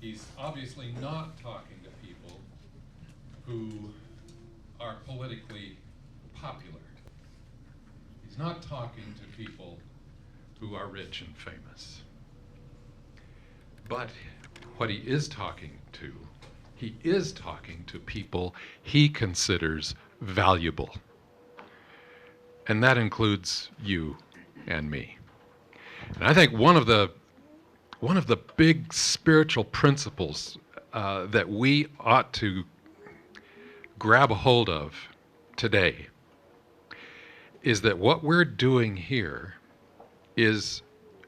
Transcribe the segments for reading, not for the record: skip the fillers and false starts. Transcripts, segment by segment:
He's obviously not talking to people who are politically popular. He's not talking to people who are rich and famous. But what he is talking to people he considers valuable. And that includes you and me. And I think one of the big spiritual principles that we ought to grab a hold of today is that what we're doing here is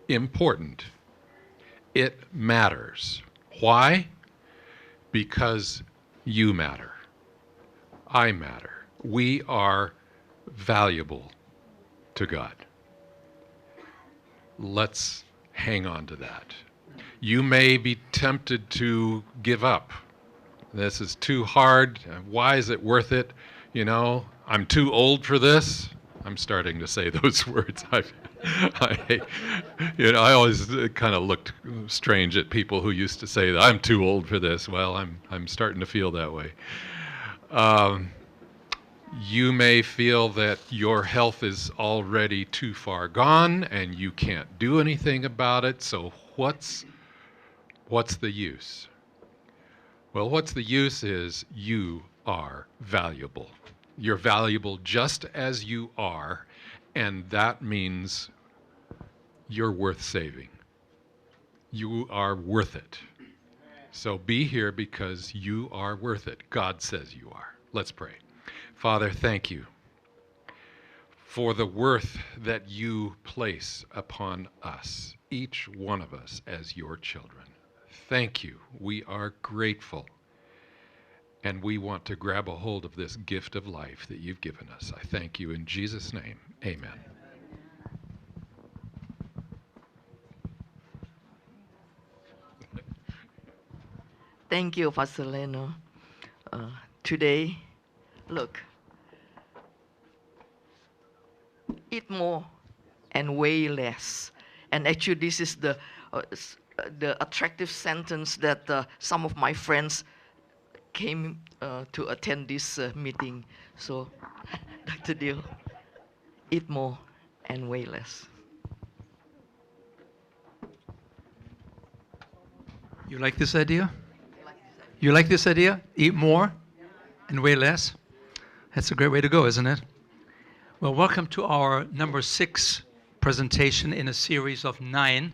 important. It matters. Why? Because you matter. I matter. We are valuable to God. Let's hang on to that. You may be tempted to give up. This is too hard. Why is it worth it? You know, I'm too old for this. I'm starting to say those words. I always kind of looked strange at people who used to say that I'm too old for this. Well, I'm starting to feel that way. You may feel that your health is already too far gone and you can't do anything about it. So what's the use? Well, what's the use is you are valuable. You're valuable just as you are, and that means you're worth saving. You are worth it. So be here because you are worth it. God says you are. Let's pray. Father, thank you for the worth that you place upon us, each one of us as your children. Thank you. We are grateful. And we want to grab a hold of this gift of life that you've given us. I thank you in Jesus' name. Amen. Thank you, Pastor Leno. Today, look, eat more and weigh less. And actually, this is the attractive sentence that some of my friends came to attend this meeting. So, Dr. Diehl, eat more and weigh less. You like this idea? You like this idea? Eat more and weigh less? That's a great way to go, isn't it? Well, welcome to our number 6 presentation in a series of 9.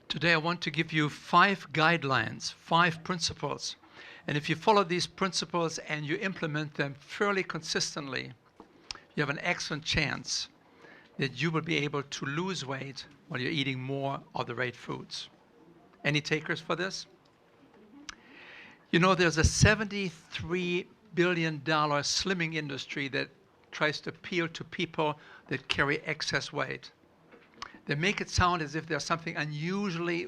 Today I want to give you 5 guidelines, 5 principles. And if you follow these principles and you implement them fairly consistently, you have an excellent chance that you will be able to lose weight while you're eating more of the right foods. Any takers for this? You know, there's a $73 billion slimming industry that tries to appeal to people that carry excess weight. They make it sound as if there's something unusually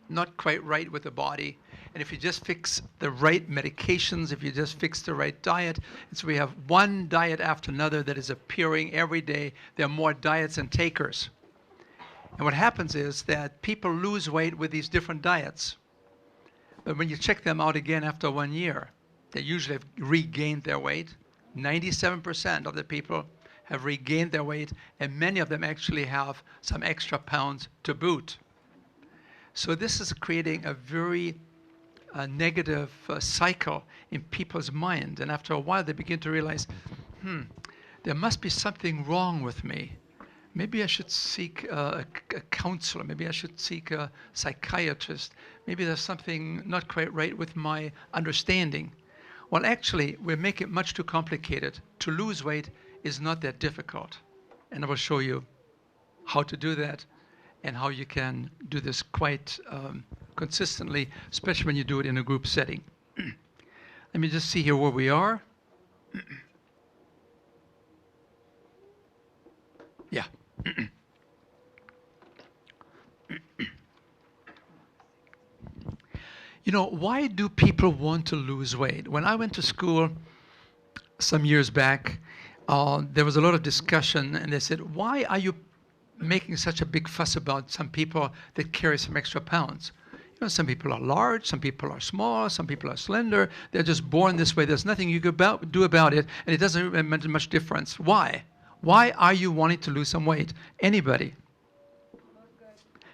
not quite right with the body. And if you just fix the right medications, if you just fix the right diet, and so we have one diet after another that is appearing every day. There are more diets than takers. And what happens is that people lose weight with these different diets. But when you check them out again after 1 year, they usually have regained their weight. 97% of the people have regained their weight, and many of them actually have some extra pounds to boot. So this is creating a very negative cycle in people's mind. And after a while, they begin to realize, there must be something wrong with me. Maybe I should seek a counselor. Maybe I should seek a psychiatrist. Maybe there's something not quite right with my understanding. Well, actually, we make it much too complicated. To lose weight is not that difficult. And I will show you how to do that and how you can do this quite consistently, especially when you do it in a group setting. Let me just see here where we are. Yeah. You know, why do people want to lose weight? When I went to school some years back, there was a lot of discussion, and they said, why are you making such a big fuss about some people that carry some extra pounds? Some people are large, some people are small, some people are slender. They're just born this way. There's nothing you can do about it, and it doesn't make much difference. Why? Why are you wanting to lose some weight? Anybody?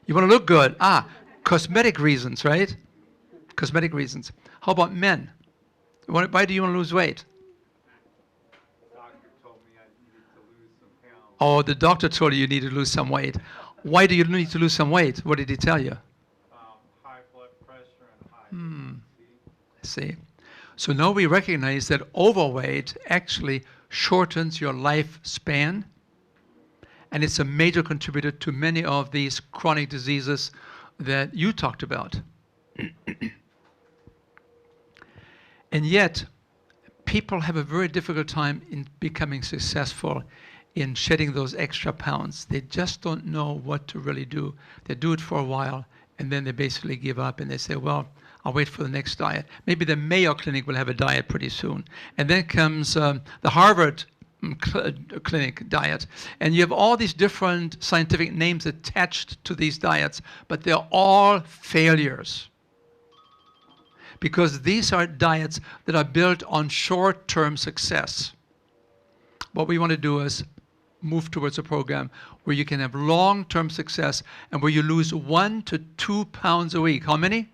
You want to look good. Cosmetic reasons, right? Cosmetic reasons. How about men? Why do you want to lose weight? Oh, the doctor told you need to lose some weight. Why do you need to lose some weight? What did he tell you? High blood pressure and high. See? So now we recognize that overweight actually shortens your lifespan, and it's a major contributor to many of these chronic diseases that you talked about. And yet, people have a very difficult time in becoming successful in shedding those extra pounds. They just don't know what to really do. They do it for a while, and then they basically give up, and they say, well, I'll wait for the next diet. Maybe the Mayo Clinic will have a diet pretty soon. And then comes the Harvard Clinic diet. And you have all these different scientific names attached to these diets, but they're all failures. Because these are diets that are built on short-term success. What we want to do is move towards a program where you can have long-term success and where you lose 1 to 2 pounds a week. How many?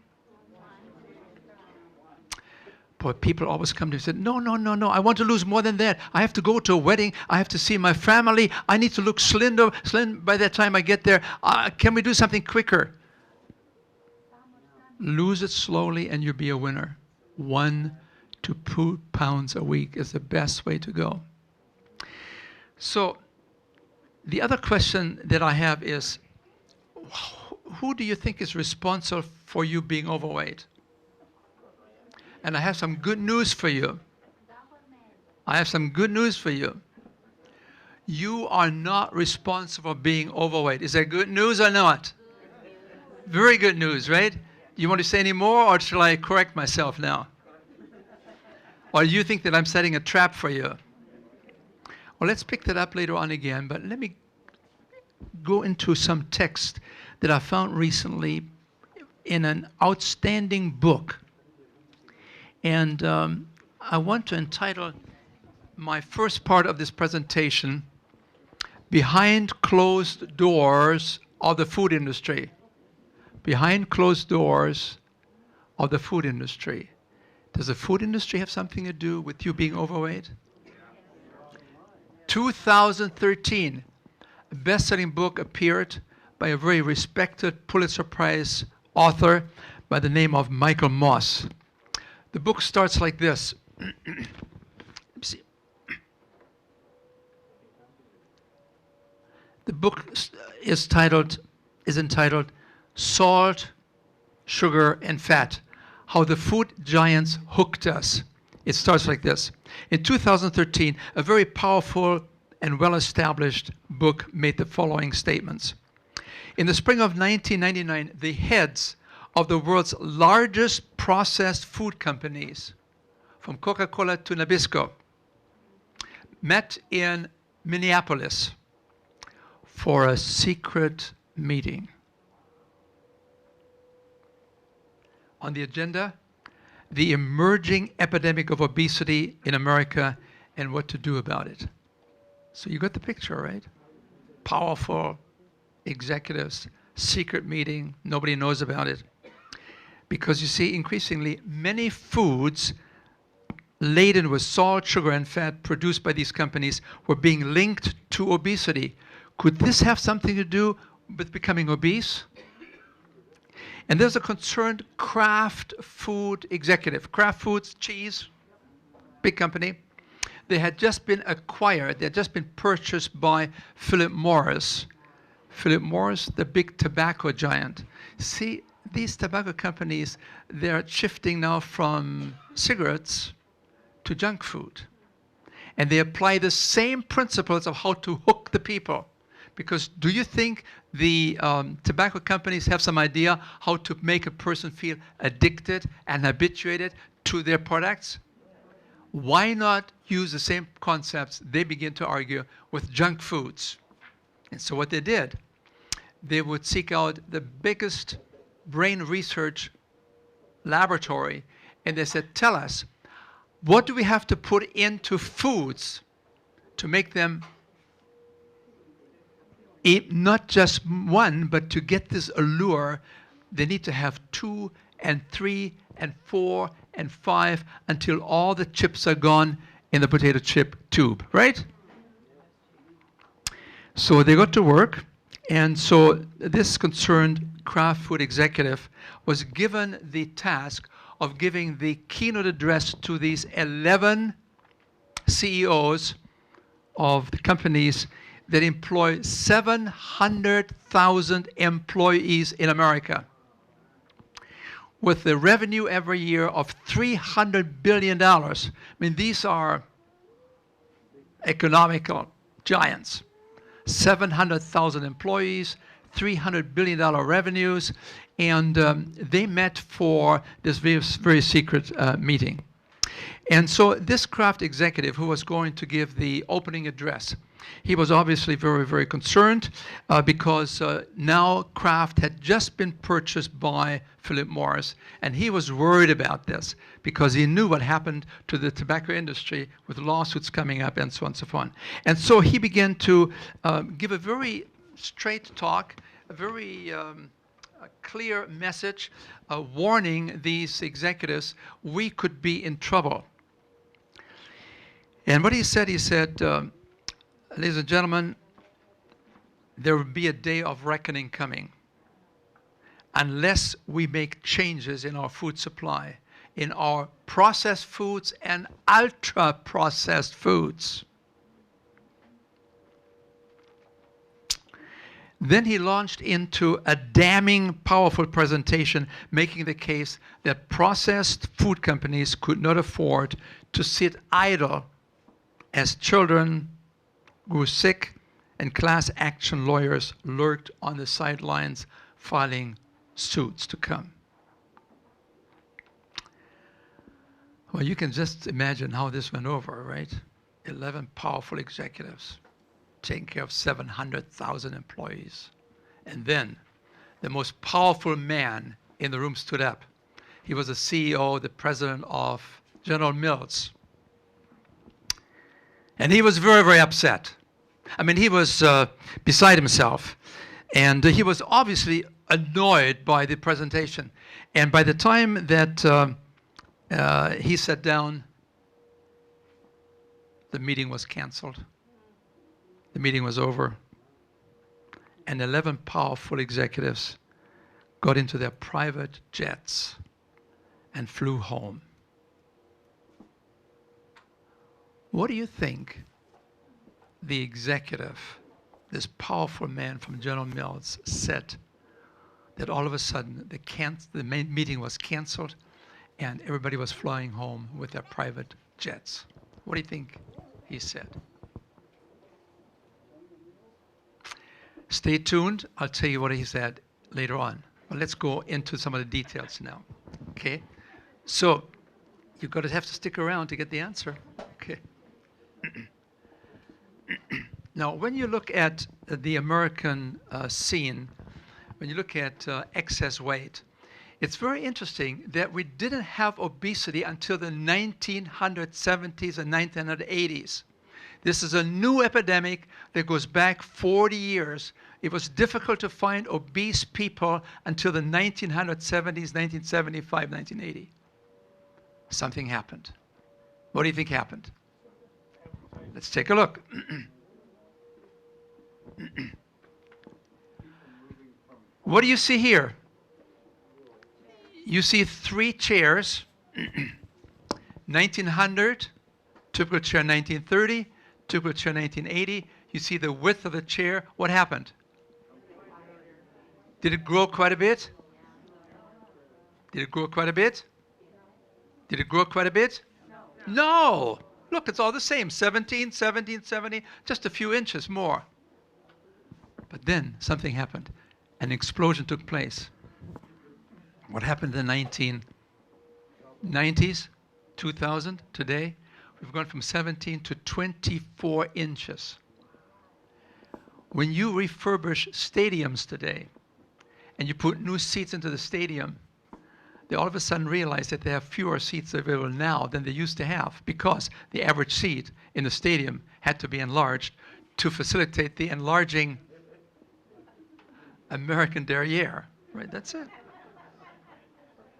But people always come to me and say, no, I want to lose more than that. I have to go to a wedding. I have to see my family. I need to look slender by the time I get there. Can we do something quicker? Lose it slowly and you'll be a winner. 1 to 2 pounds a week is the best way to go. So the other question that I have is, who do you think is responsible for you being overweight? And I have some good news for you. I have some good news for you. You are not responsible for being overweight. Is that good news or not? Very good news, right? You want to say any more, or shall I correct myself now? Or do you think that I'm setting a trap for you? Well, let's pick that up later on again, but let me go into some text that I found recently in an outstanding book. And I want to entitle my first part of this presentation, Behind Closed Doors of the Food Industry. Behind closed doors of the food industry. Does the food industry have something to do with you being overweight? 2013, a best-selling book appeared by a very respected Pulitzer Prize author by the name of Michael Moss. The book starts like this. The book is entitled Salt, Sugar, and Fat, How the Food Giants Hooked Us. It starts like this. In 2013, a very powerful and well-established book made the following statements. In the spring of 1999, the heads of the world's largest processed food companies, from Coca-Cola to Nabisco, met in Minneapolis for a secret meeting. On the agenda, the emerging epidemic of obesity in America and what to do about it. So you got the picture, right? Powerful executives, secret meeting, nobody knows about it. Because you see, increasingly, many foods laden with salt, sugar, and fat produced by these companies were being linked to obesity. Could this have something to do with becoming obese? And there's a concerned Kraft food executive. Kraft Foods, cheese, big company. They had just been acquired. They had just been purchased by Philip Morris. Philip Morris, the big tobacco giant. See, these tobacco companies, they're shifting now from cigarettes to junk food. And they apply the same principles of how to hook the people. Because do you think the tobacco companies have some idea how to make a person feel addicted and habituated to their products? Why not use the same concepts they begin to argue with junk foods? And so what they did, they would seek out the biggest brain research laboratory, and they said, tell us, what do we have to put into foods to make them eat not just one, but to get this allure, they need to have 2 and 3 and 4 and 5 until all the chips are gone in the potato chip tube, right? So they got to work, and so this concerned Kraft food executive was given the task of giving the keynote address to these 11 CEOs of the companies that employ 700,000 employees in America, with the revenue every year of $300 billion. I mean, these are economical giants. 700,000 employees, $300 billion revenues, and they met for this very secret meeting. And so this Kraft executive who was going to give the opening address, he was obviously very, very concerned because now Kraft had just been purchased by Philip Morris, and he was worried about this because he knew what happened to the tobacco industry with lawsuits coming up and so on and so on. And so he began to give a very straight talk, a very clear message, warning these executives we could be in trouble. And what he said, ladies and gentlemen, there will be a day of reckoning coming unless we make changes in our food supply, in our processed foods and ultra-processed foods. Then he launched into a damning powerful presentation, making the case that processed food companies could not afford to sit idle as children grew sick and class action lawyers lurked on the sidelines filing suits to come. Well, you can just imagine how this went over, right? 11 powerful executives taking care of 700,000 employees. And then the most powerful man in the room stood up. He was the CEO, the president of General Mills. And he was very, very upset. I mean, he was beside himself. And he was obviously annoyed by the presentation. And by the time that he sat down, the meeting was canceled. The meeting was over. And 11 powerful executives got into their private jets and flew home. What do you think the executive, this powerful man from General Mills, said that all of a sudden the main meeting was canceled and everybody was flying home with their private jets? What do you think he said? Stay tuned. I'll tell you what he said later on. But let's go into some of the details now. Okay? So you're going to have to stick around to get the answer. Okay. Now, when you look at the American scene, when you look at excess weight, it's very interesting that we didn't have obesity until the 1970s and 1980s. This is a new epidemic that goes back 40 years. It was difficult to find obese people until the 1970s, 1975, 1980. Something happened. What do you think happened? Let's take a look. What do you see here? You see 3 chairs. 1900, typical chair 1930, typical chair 1980. You see the width of the chair. What happened? Did it grow quite a bit? Did it grow quite a bit? Did it grow quite a bit? No. Look, it's all the same. 17, 17, 70, just a few inches more. But then something happened. An explosion took place. What happened in the 1990s, 2000, today? We've gone from 17 to 24 inches. When you refurbish stadiums today, and you put new seats into the stadium, they all of a sudden realize that they have fewer seats available now than they used to have because the average seat in the stadium had to be enlarged to facilitate the enlarging American derriere. Right, that's it.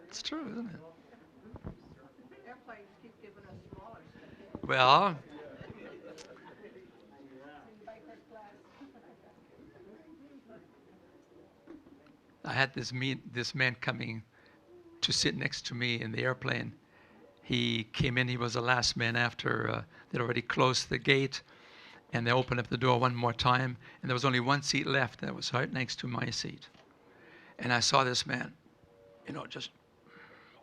It's true, isn't it? Airplanes keep giving us smaller stuff. Well, I had this man coming to sit next to me in the airplane. He came in, he was the last man after they'd already closed the gate, and they opened up the door one more time, and there was only one seat left, and it was right next to my seat. And I saw this man, just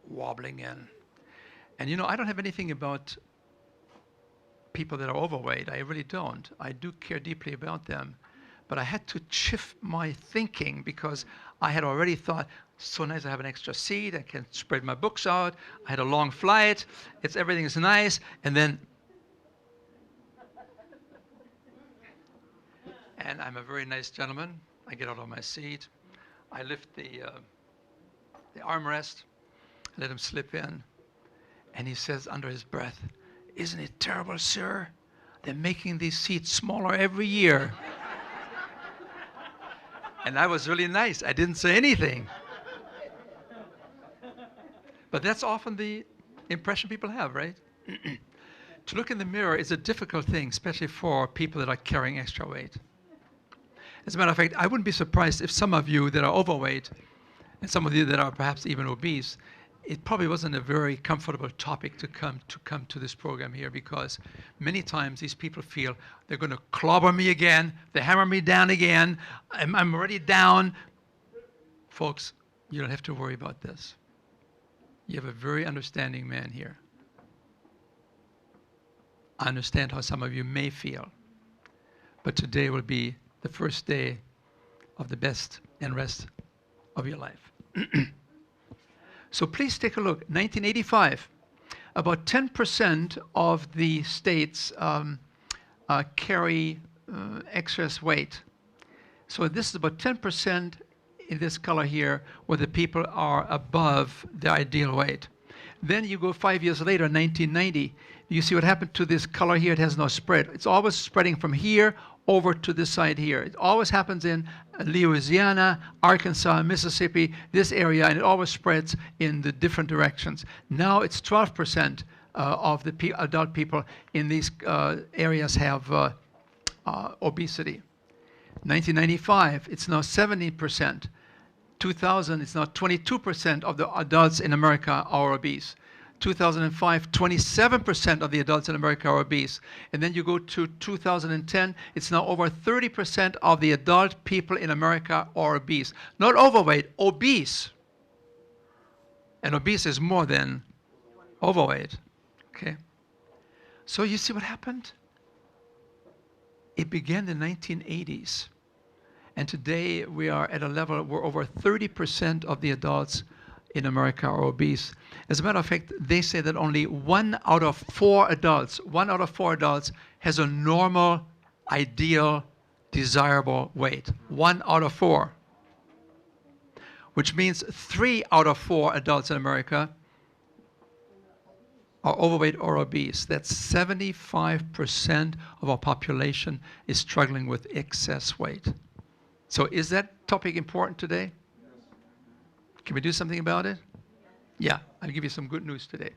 wobbling in. And I don't have anything about people that are overweight. I really don't. I do care deeply about them. But I had to shift my thinking because I had already thought, so nice I have an extra seat, I can spread my books out, I had a long flight, everything is nice, and then, and I'm a very nice gentleman. I get out of my seat, I lift the armrest, I let him slip in, and he says under his breath, "Isn't it terrible, sir? They're making these seats smaller every year." And I was really nice. I didn't say anything. But that's often the impression people have, right? To look in the mirror is a difficult thing, especially for people that are carrying extra weight. As a matter of fact, I wouldn't be surprised if some of you that are overweight, and some of you that are perhaps even obese, it probably wasn't a very comfortable topic to come to this program here, because many times these people feel they're going to clobber me again, they hammer me down again, I'm already down. Folks, you don't have to worry about this. You have a very understanding man here. I understand how some of you may feel, but today will be the first day of the best and rest of your life. So please take a look. 1985, about 10% of the states carry excess weight. So this is about 10% in this color here, where the people are above the ideal weight. Then you go 5 years later, 1990, you see what happened to this color here. It has no spread. It's always spreading from here over to this side here. It always happens in Louisiana, Arkansas, Mississippi, this area, and it always spreads in the different directions. Now it's 12% of the adult people in these areas have obesity. 1995, it's now 17%. 2000, it's now 22% of the adults in America are obese. 2005, 27% of the adults in America are obese. And then you go to 2010, it's now over 30% of the adult people in America are obese. Not overweight, obese. And obese is more than overweight. Okay? So you see what happened? It began in the 1980s. And today we are at a level where over 30% of the adults in America are obese. As a matter of fact, they say that only 1 out of 4 adults has a normal, ideal, desirable weight. 1 out of 4. Which means 3 out of 4 adults in America are overweight or obese. That's 75% of our population is struggling with excess weight. So is that topic important today? Can we do something about it? Yeah, I'll give you some good news today.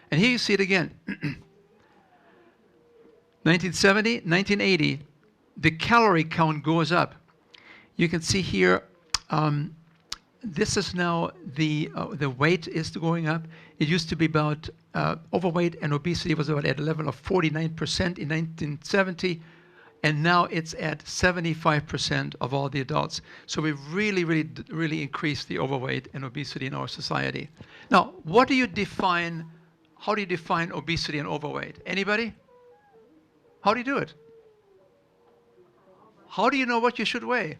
And here you see it again. 1970, 1980, the calorie count goes up. You can see here, this is now the weight is going up. It used to be about, overweight and obesity was about at a level of 49% in 1970. And now it's at 75% of all the adults. So we've really increased the overweight and obesity in our society. Now, how do you define obesity and overweight? Anybody? How do you do it? How do you know what you should weigh?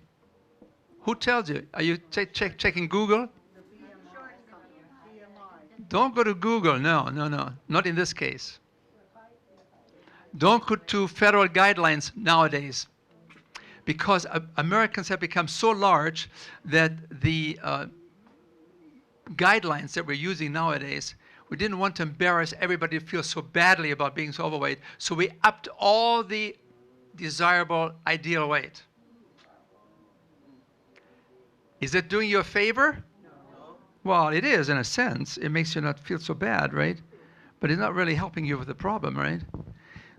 Who tells you? Are you checking Google? Don't go to Google. No. Not in this case. Don't go to federal guidelines nowadays. because Americans have become so large that the guidelines that we're using nowadays, we didn't want to embarrass everybody to feel so badly about being so overweight, so we upped all the desirable ideal weight. Is it doing you a favor? No. Well, it is in a sense. It makes you not feel so bad, right? But it's not really helping you with the problem, right?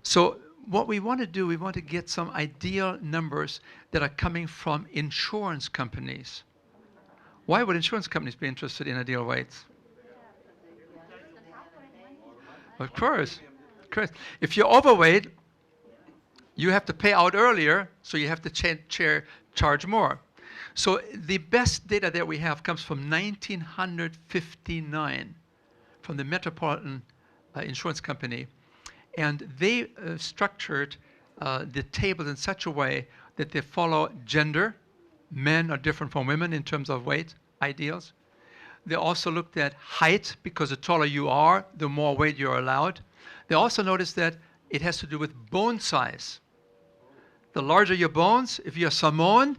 So what we want to do, we want to get some ideal numbers that are coming from insurance companies. Why would insurance companies be interested in ideal weights? Of course. Of course. If you're overweight, you have to pay out earlier, so you have to charge more. So the best data that we have comes from 1959, from the Metropolitan Insurance Company. And they structured the tables in such a way that they follow gender. Men are different from women in terms of weight ideals. They also looked at height, because the taller you are, the more weight you're allowed. They also noticed that it has to do with bone size. The larger your bones, if you're Samoan,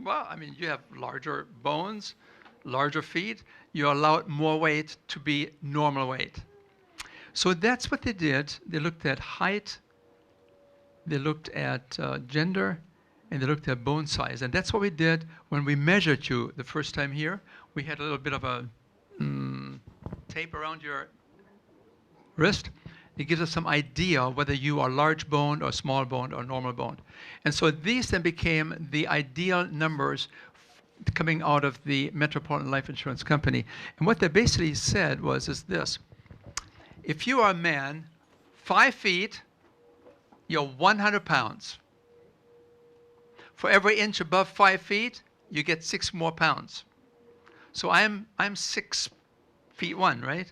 well, I mean, you have larger bones, larger feet, you're allowed more weight to be normal weight. So that's what they did. They looked at height, they looked at gender, and they looked at bone size. And that's what we did when we measured you the first time here. We had a little bit of a tape around your wrist. It gives us some idea whether you are large boned or small boned or normal boned. And so these then became the ideal numbers coming out of the Metropolitan Life Insurance Company. And what they basically said is this. If you are a man, 5 feet, you're 100 pounds. For every inch above 5 feet, you get 6 more pounds. So I'm 6 feet 1, right?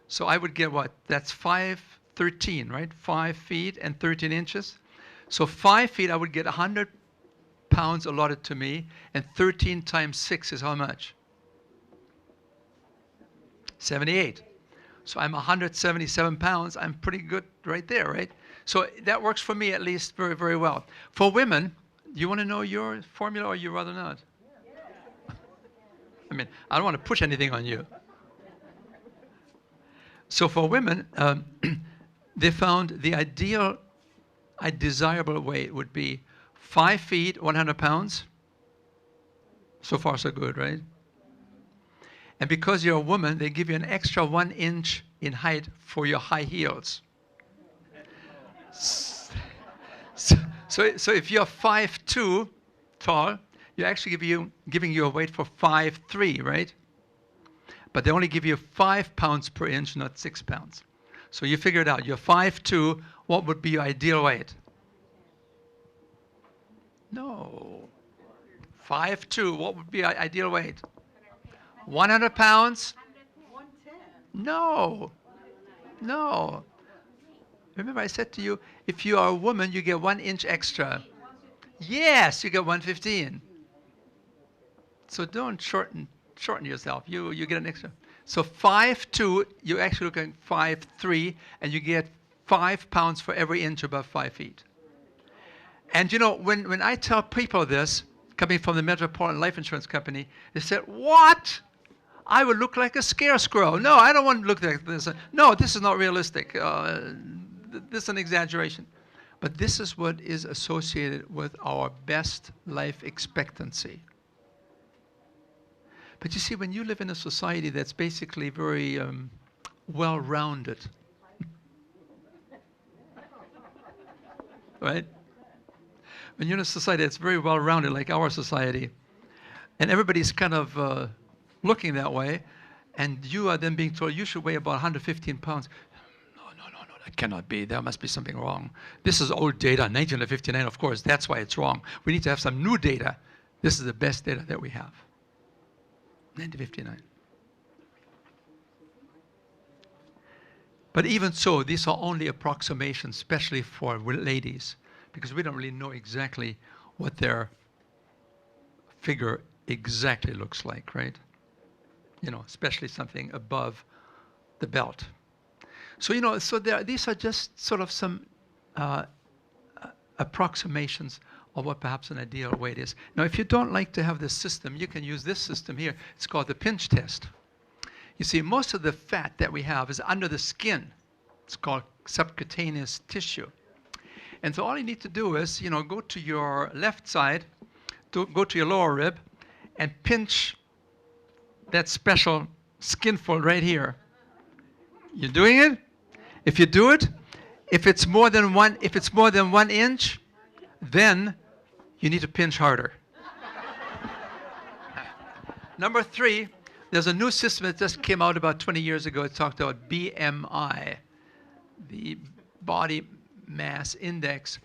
So I would get what? That's 13, right? 5 feet and 13 inches. So 5 feet, I would get 100 pounds allotted to me, and 13 times 6 is how much? 78. So I'm 177 pounds. I'm pretty good right there, right? So that works for me at least very, very well. For women, you want to know your formula, or you rather not? I mean, I don't want to push anything on you. So for women, they found the ideal, desirable weight would be 5 feet, 100 pounds. So far, so good, right? And because you're a woman, they give you an extra 1 inch in height for your high heels. So if you're 5'2" tall, you're actually giving you a weight for 5'3", right? But they only give you 5 pounds per inch, not 6 pounds. So you figure it out. You're 5'2", what would be your ideal weight? No. 5'2", what would be your ideal weight? 100 pounds? 110. No. No. Remember I said to you, if you are a woman, you get 1 inch extra. Yes, you get 115. So don't shorten yourself. You get an extra. So 5'2", you're actually looking at 5'3", and you get 5 pounds for every inch above 5 feet. And you know, when I tell people this, coming from the Metropolitan Life Insurance Company, they said, what? I would look like a scarecrow. No, I don't want to look like this. No, this is not realistic. This is an exaggeration. But this is what is associated with our best life expectancy. But you see, when you live in a society that's basically very well-rounded, right? When you're in a society that's very well-rounded, like our society, and everybody's kind of looking that way, and you are then being told you should weigh about 115 pounds. No, that cannot be. There must be something wrong. This is old data, 1959, of course. That's why it's wrong. We need to have some new data. This is the best data that we have. 1959. But even so, these are only approximations, especially for ladies, because we don't really know exactly what their figure exactly looks like, right? You know, especially something above the belt. So, you know, these are just sort of some approximations of what perhaps an ideal weight is. Now, if you don't like to have this system, you can use this system here. It's called the pinch test. You see, most of the fat that we have is under the skin. It's called subcutaneous tissue. And so all you need to do is, go to your left side, go to your lower rib, and pinch that special skin fold right here. You're doing it? If you do it, if it's more than 1 inch, then you need to pinch harder. Number 3, there's a new system that just came out about 20 years ago. It talked about BMI, the body mass index.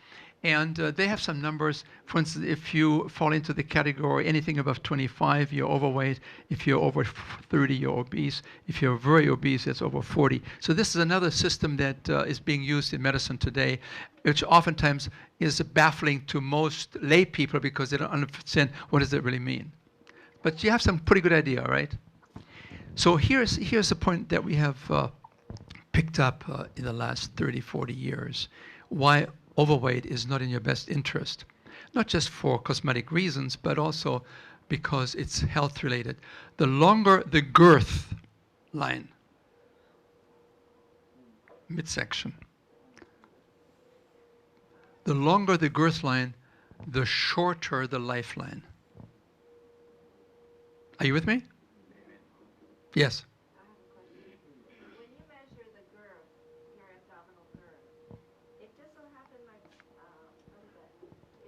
And they have some numbers. For instance, if you fall into the category anything above 25, you're overweight. If you're over 30, you're obese. If you're very obese, it's over 40. So this is another system that is being used in medicine today, which oftentimes is baffling to most lay people because they don't understand what does it really mean. But you have some pretty good idea, right? So here's the point that we have picked up in the last 30, 40 years. Why overweight is not in your best interest, not just for cosmetic reasons, but also because it's health related. The longer the girth line, midsection, the longer the girth line, the shorter the lifeline. Are you with me? Yes. When you measure the girth, your abdominal girth, it just so happened like what is that?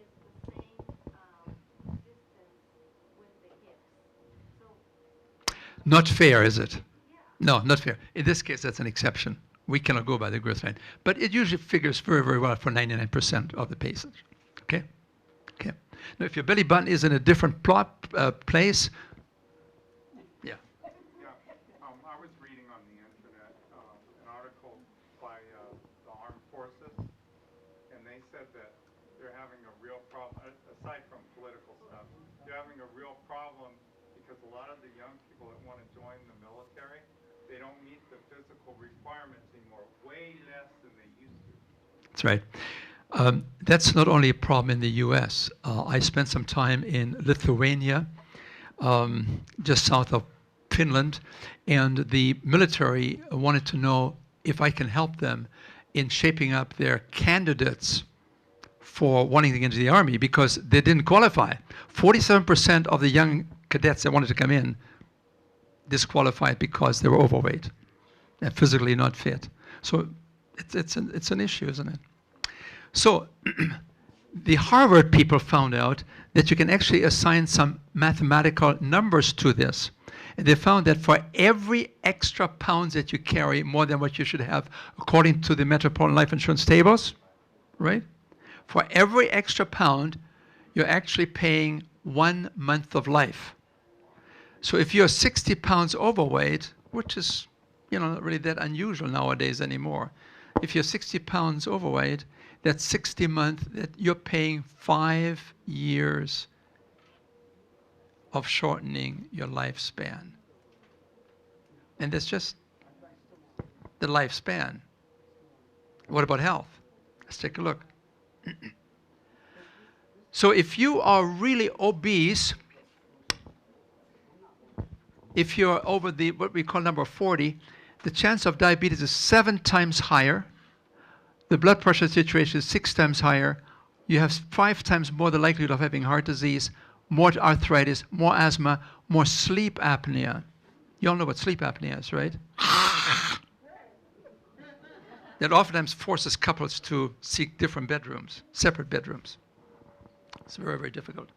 It's the same distance with the hips. So Not fair, is it? No, not fair. In this case, that's an exception. We cannot go by the girth line. But it usually figures very, very well for 99% of the patients. Okay? Okay. Now, if your belly button is in a different place, yeah. Yeah, I was reading on the internet an article by the armed forces, and they said that they're having a real problem, aside from political stuff, they're having a real problem because a lot of the young people that want to join the military, they don't meet the physical requirements anymore, way less than they used to. That's right. That's not only a problem in the US. I spent some time in Lithuania, just south of Finland, and the military wanted to know if I can help them in shaping up their candidates for wanting to get into the army because they didn't qualify. 47% of the young cadets that wanted to come in disqualified because they were overweight and physically not fit. So it's an issue, isn't it? So the Harvard people found out that you can actually assign some mathematical numbers to this. And they found that for every extra pounds that you carry, more than what you should have, according to the Metropolitan Life Insurance tables, right? For every extra pound, you're actually paying 1 month of life. So if you're 60 pounds overweight, which is, not really that unusual nowadays anymore. If you're 60 pounds overweight, that's 60 months that you're paying 5 years of shortening your lifespan. And that's just the lifespan. What about health? Let's take a look. So if you are really obese, if you're over what we call number 40, the chance of diabetes is 7 times higher. The blood pressure situation is 6 times higher. You have 5 times more the likelihood of having heart disease, more arthritis, more asthma, more sleep apnea. You all know what sleep apnea is, right? That oftentimes forces couples to seek different bedrooms, separate bedrooms. It's very, very difficult.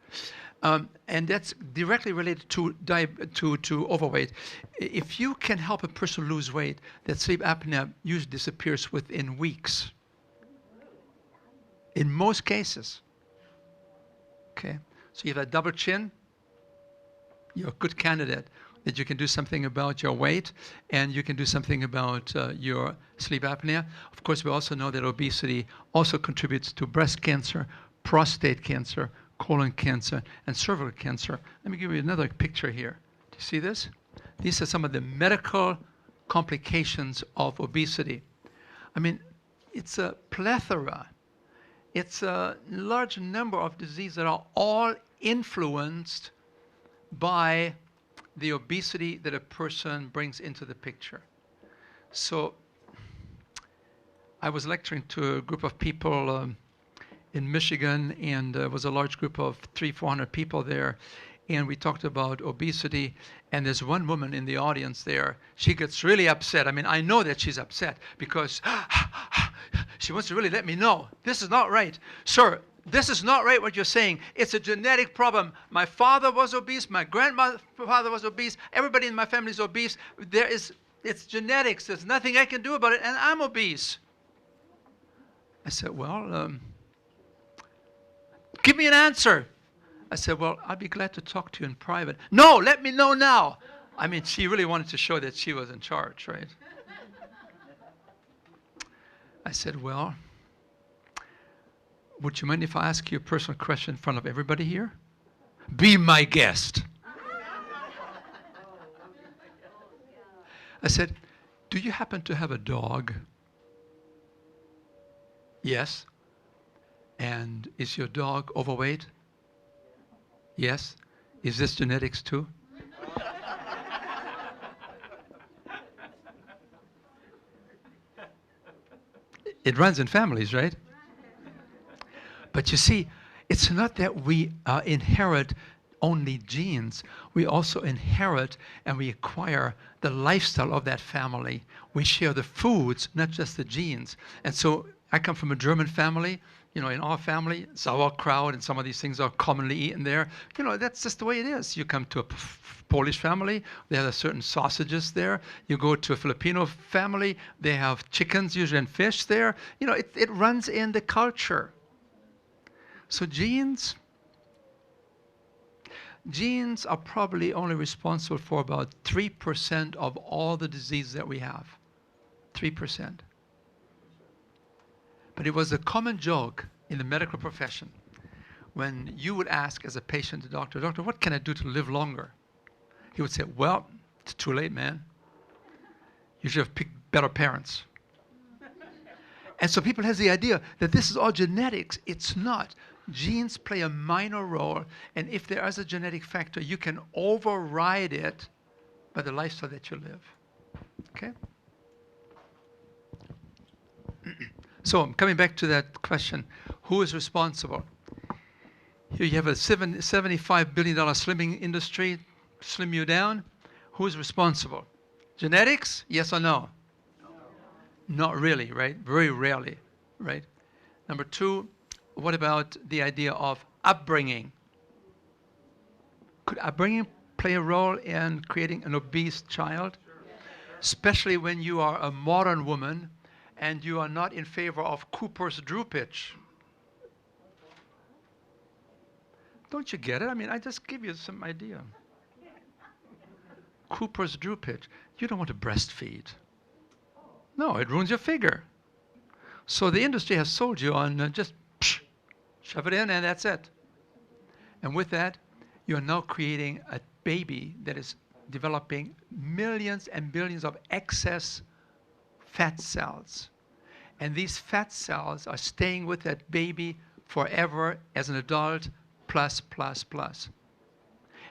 And that's directly related to overweight. If you can help a person lose weight, that sleep apnea usually disappears within weeks. In most cases. Okay? So you have a double chin, you're a good candidate that you can do something about your weight and you can do something about your sleep apnea. Of course, we also know that obesity also contributes to breast cancer, prostate cancer, colon cancer, and cervical cancer. Let me give you another picture here. Do you see this? These are some of the medical complications of obesity. I mean, it's a plethora. it's a large number of diseases that are all influenced by the obesity that a person brings into the picture. So I was lecturing to a group of people in Michigan, and there was a large group of 300-400 people there, and we talked about obesity, and there's one woman in the audience there. She gets really upset. I mean, I know that she's upset because she wants to really let me know, this is not right. Sir, this is not right what you're saying. It's a genetic problem. My father was obese, my grandfather was obese, everybody in my family is obese. It's genetics. There's nothing I can do about it, and I'm obese. I said, well, give me an answer. I said, well, I'd be glad to talk to you in private. No, let me know now. I mean, she really wanted to show that she was in charge, right? I said, well, would you mind if I ask you a personal question in front of everybody here? Be my guest. I said, do you happen to have a dog? Yes. And is your dog overweight? Yes. Is this genetics too? It runs in families, right? But you see, it's not that we inherit only genes. We also inherit and we acquire the lifestyle of that family. We share the foods, not just the genes. And so I come from a German family. You know, in our family, sauerkraut and some of these things are commonly eaten there. You know, that's just the way it is. You come to a Polish family, they have certain sausages there. You go to a Filipino family, they have chickens usually and fish there. You know, it runs in the culture. So genes are probably only responsible for about 3% of all the diseases that we have. 3%. But it was a common joke in the medical profession when you would ask as a patient to doctor, what can I do to live longer? He would say, well, it's too late, man. You should have picked better parents. And so people have the idea that this is all genetics. It's not. Genes play a minor role, and if there is a genetic factor, you can override it by the lifestyle that you live. Okay? So coming back to that question, who is responsible? Here you have a $75 billion slimming industry, slim you down. Who is responsible? Genetics? Yes or no? No. Not really, right? Very rarely, right? Number two, what about the idea of upbringing? Could upbringing play a role in creating an obese child? Especially when you are a modern woman and you are not in favor of Cooper's droopage. Don't you get it? I mean, I just give you some idea. Cooper's droopage. You don't want to breastfeed. No, it ruins your figure. So the industry has sold you on just shove it in and that's it. And with that, you're now creating a baby that is developing millions and billions of excess fat cells. And these fat cells are staying with that baby forever as an adult, plus.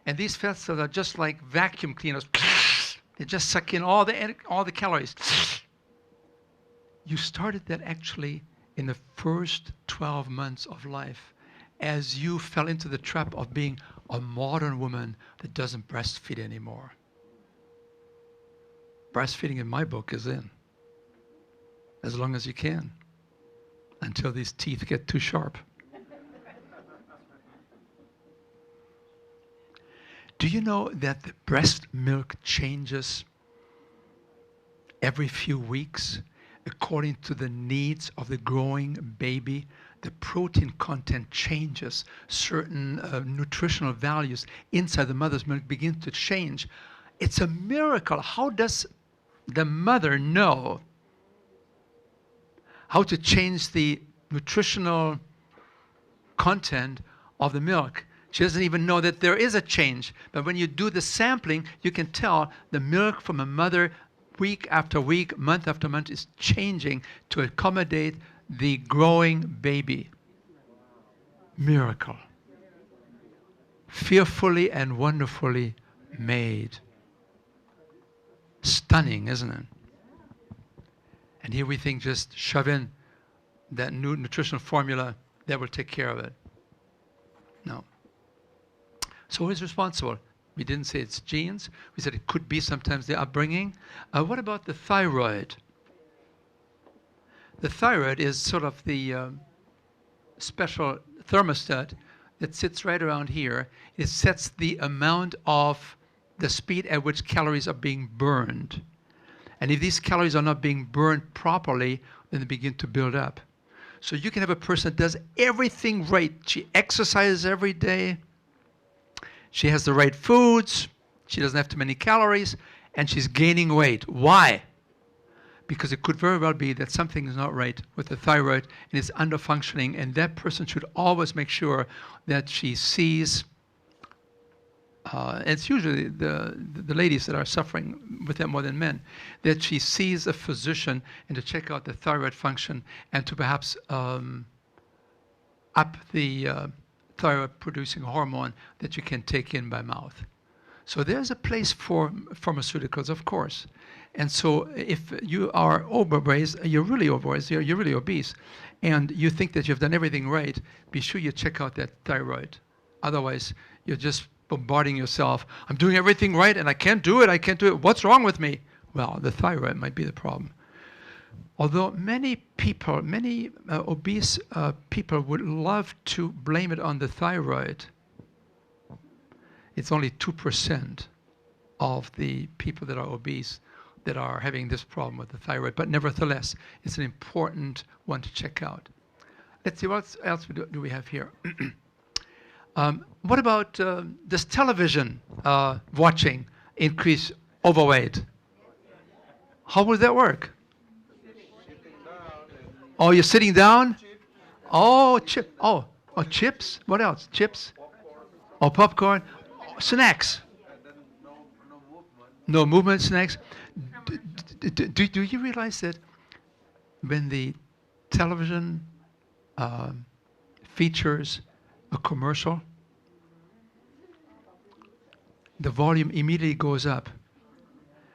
And these fat cells are just like vacuum cleaners. They just suck in all the calories. You started that actually in the first 12 months of life as you fell into the trap of being a modern woman that doesn't breastfeed anymore. Breastfeeding in my book is in. As long as you can, until these teeth get too sharp. Do you know that the breast milk changes every few weeks according to the needs of the growing baby? The protein content changes. Certain nutritional values inside the mother's milk begin to change. It's a miracle. How does the mother know how to change the nutritional content of the milk? She doesn't even know that there is a change. But when you do the sampling, you can tell the milk from a mother week after week, month after month is changing to accommodate the growing baby. Miracle. Fearfully and wonderfully made. Stunning, isn't it? And here we think just shove in that new nutritional formula that will take care of it. No. So who is responsible? We didn't say it's genes. We said it could be sometimes the upbringing. What about the thyroid? The thyroid is sort of the special thermostat that sits right around here. It sets the amount of the speed at which calories are being burned. And if these calories are not being burned properly, then they begin to build up. So you can have a person that does everything right. She exercises every day. She has the right foods. She doesn't have too many calories. And she's gaining weight. Why? Because it could very well be that something is not right with the thyroid and it's underfunctioning. And that person should always make sure that she sees, it's usually the ladies that are suffering with that more than men, that she sees a physician and to check out the thyroid function and to perhaps up the thyroid producing hormone that you can take in by mouth. So there's a place for pharmaceuticals, of course. And so if you are overweight, you're really overweight, you're really obese, and you think that you've done everything right, be sure you check out that thyroid. Otherwise, you're just bombarding yourself. I'm doing everything right and I can't do it, What's wrong with me? Well, the thyroid might be the problem. Although many people, obese people would love to blame it on the thyroid, it's only 2% of the people that are obese that are having this problem with the thyroid. But nevertheless, it's an important one to check out. Let's see, what else do we have here? What about does television watching increase overweight? How would that work? Oh, you're sitting down? Oh, chips? What else? Chips? Oh, popcorn? Snacks? No movement snacks? Do you realize that when the television features a commercial, the volume immediately goes up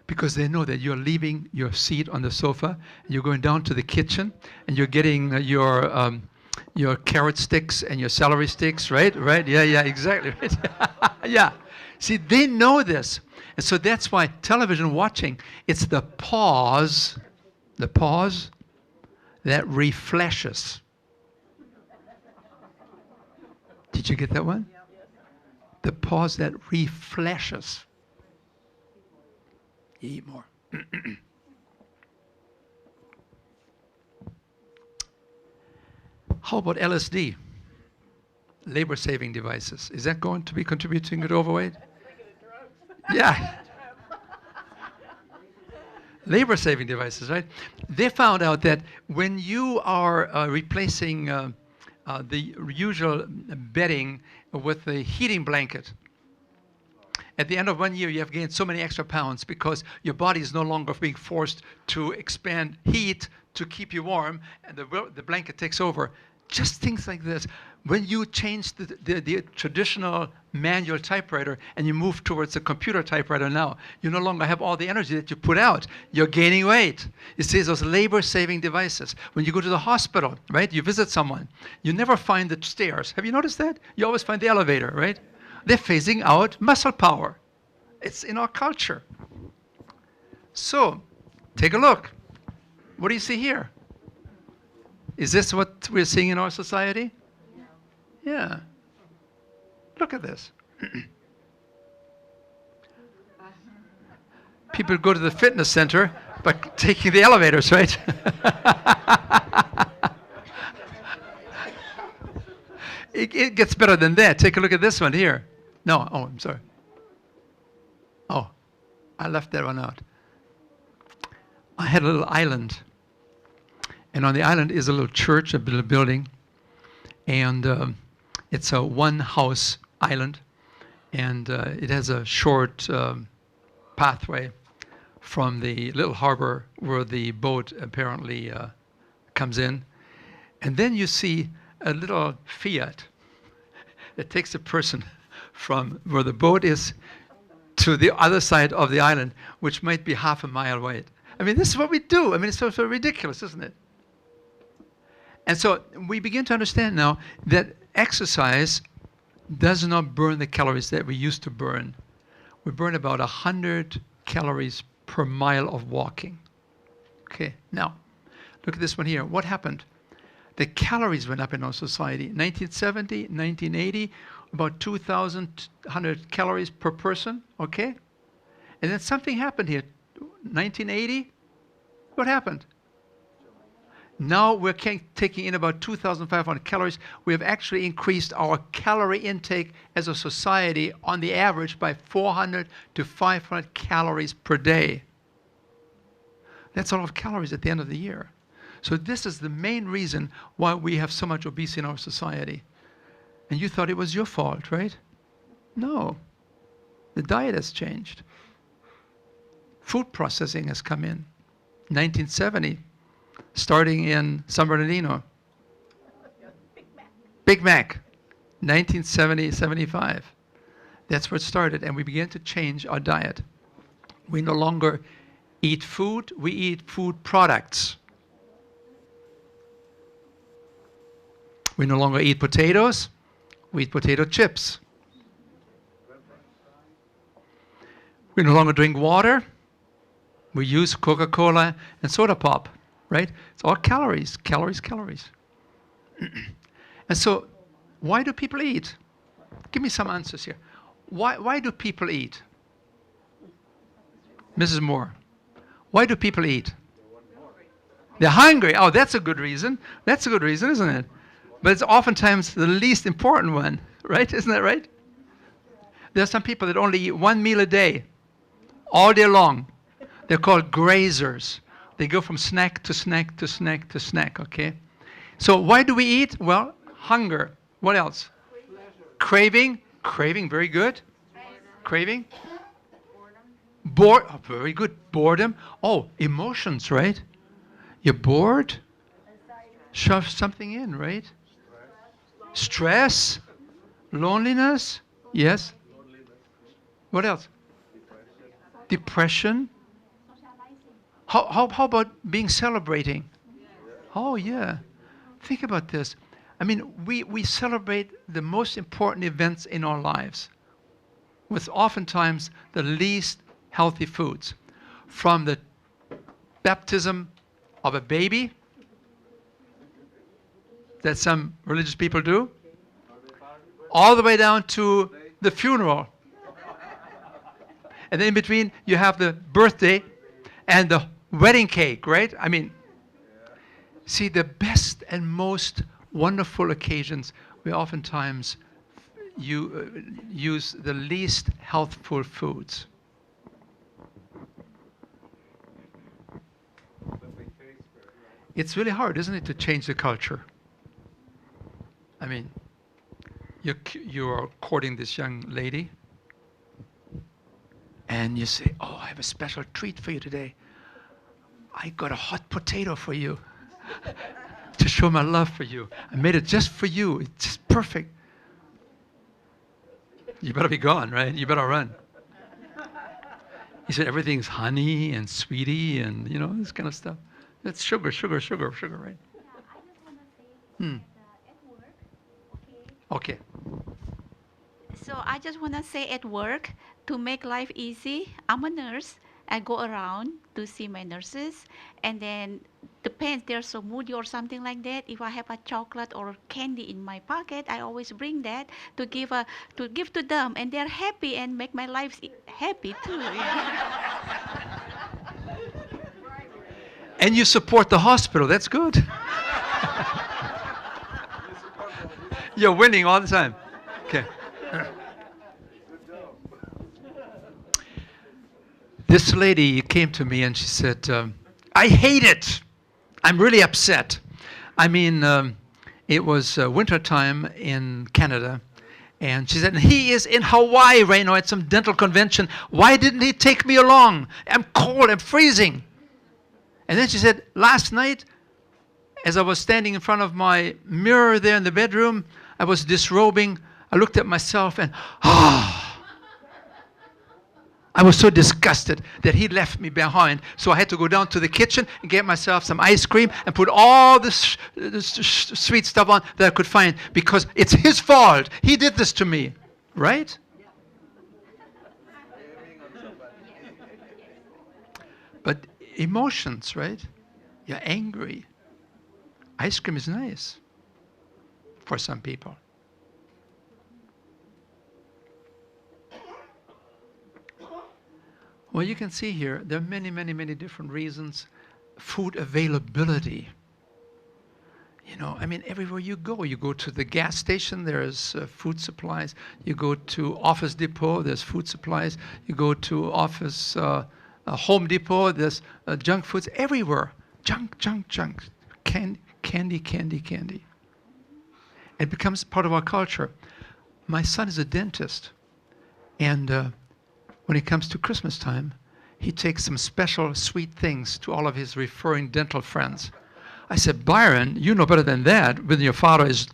because they know that you're leaving your seat on the sofa and you're going down to the kitchen and you're getting your carrot sticks and your celery sticks, right? Yeah, exactly. Right? Yeah. See, they know this. And so that's why television watching, it's the pause that refreshes. Did you get that one? The pause that refreshes. You eat more. How about LSD? Labor-saving devices. Is that going to be contributing to overweight? Yeah. Labor-saving devices, right? They found out that when you are replacing the usual bedding with a heating blanket, at the end of 1 year, you have gained so many extra pounds because your body is no longer being forced to expand heat to keep you warm, and the blanket takes over. Just things like this. When you change the traditional manual typewriter and you move towards a computer typewriter now, you no longer have all the energy that you put out. You're gaining weight. It says those labor-saving devices. When you go to the hospital, right, you visit someone, you never find the stairs. Have you noticed that? You always find the elevator, right? They're phasing out muscle power. It's in our culture. So, take a look. What do you see here? Is this what we're seeing in our society? Yeah. Look at this. People go to the fitness center by taking the elevators, right? It gets better than that. Take a look at this one here. No, oh, I'm sorry. Oh, I left that one out. I had a little island. And on the island is a little church, a little building. And it's a one-house island. And it has a short pathway from the little harbor where the boat apparently comes in. And then you see a little Fiat It takes a person from where the boat is to the other side of the island, which might be half a mile away. I mean, this is what we do. I mean, it's so ridiculous, isn't it? And so we begin to understand now that exercise does not burn the calories that we used to burn. We burn about 100 calories per mile of walking. Okay, now, look at this one here. What happened? The calories went up in our society. 1970, 1980, about 2,100 calories per person, okay? And then something happened here. 1980, what happened? Now we're taking in about 2,500 calories. We have actually increased our calorie intake as a society on the average by 400 to 500 calories per day. That's a lot of calories at the end of the year. So this is the main reason why we have so much obesity in our society. And you thought it was your fault, right? No. The diet has changed. Food processing has come in. 1970. Starting in San Bernardino. Big Mac. 1970, 75. That's where it started, and we began to change our diet. We no longer eat food, we eat food products. We no longer eat potatoes, we eat potato chips. We no longer drink water, we use Coca-Cola and soda pop. Right? It's all calories, calories, calories. And so, why do people eat? Give me some answers here. Why do people eat? Mrs. Moore, why do people eat? They're hungry. Oh, that's a good reason. That's a good reason, isn't it? But it's oftentimes the least important one, right? Isn't that right? There are some people that only eat one meal a day, all day long. They're called grazers. They go from snack to snack to snack to snack, okay? So why do we eat? Well, hunger. What else? Craving. Craving, very good. Craving. Oh, very good. Boredom. Oh, emotions, right? You're bored? Shove something in, right? Stress. Loneliness. Yes. What else? Depression. How about being celebrating? Oh, yeah. Think about this. I mean, we celebrate the most important events in our lives with oftentimes the least healthy foods. From the baptism of a baby that some religious people do, all the way down to the funeral. And then in between, you have the birthday and the wedding cake, right? I mean, see, the best and most wonderful occasions, we oftentimes use the least healthful foods. It's really hard, isn't it, to change the culture? I mean, you are courting this young lady, and you say, oh, I have a special treat for you today. I got a hot potato for you to show my love for you. I made it just for you. It's just perfect. You better be gone, right? You better run. He said everything's honey and sweetie and, you know, this kind of stuff. That's sugar, sugar, sugar, sugar, right? Yeah, I just want to say at work, Okay. So I just want to say at work, to make life easy, I'm a nurse. I go around to see my nurses, and then depends, they're so moody or something like that. If I have a chocolate or candy in my pocket, I always bring that to give to them, and they're happy and make my life happy too. And you support the hospital. That's good. You're winning all the time. Okay. This lady came to me and she said, I hate it. I'm really upset. I mean, it was winter time in Canada. And she said, he is in Hawaii right now at some dental convention. Why didn't he take me along? I'm cold, I'm freezing. And then she said, last night, as I was standing in front of my mirror there in the bedroom, I was disrobing. I looked at myself and, I was so disgusted that he left me behind. So I had to go down to the kitchen and get myself some ice cream and put all this sweet stuff on that I could find because it's his fault. He did this to me, right? But emotions, right? You're angry. Ice cream is nice for some people. Well, you can see here, there are many, many, many different reasons. Food availability. You know, I mean, everywhere you go to the gas station, there's food supplies. You go to Office Depot, there's food supplies. You go to Home Depot, there's junk foods everywhere. Junk. Candy. It becomes part of our culture. My son is a dentist, and when it comes to Christmas time, he takes some special sweet things to all of his referring dental friends. I said, Byron, you know better than that when your father is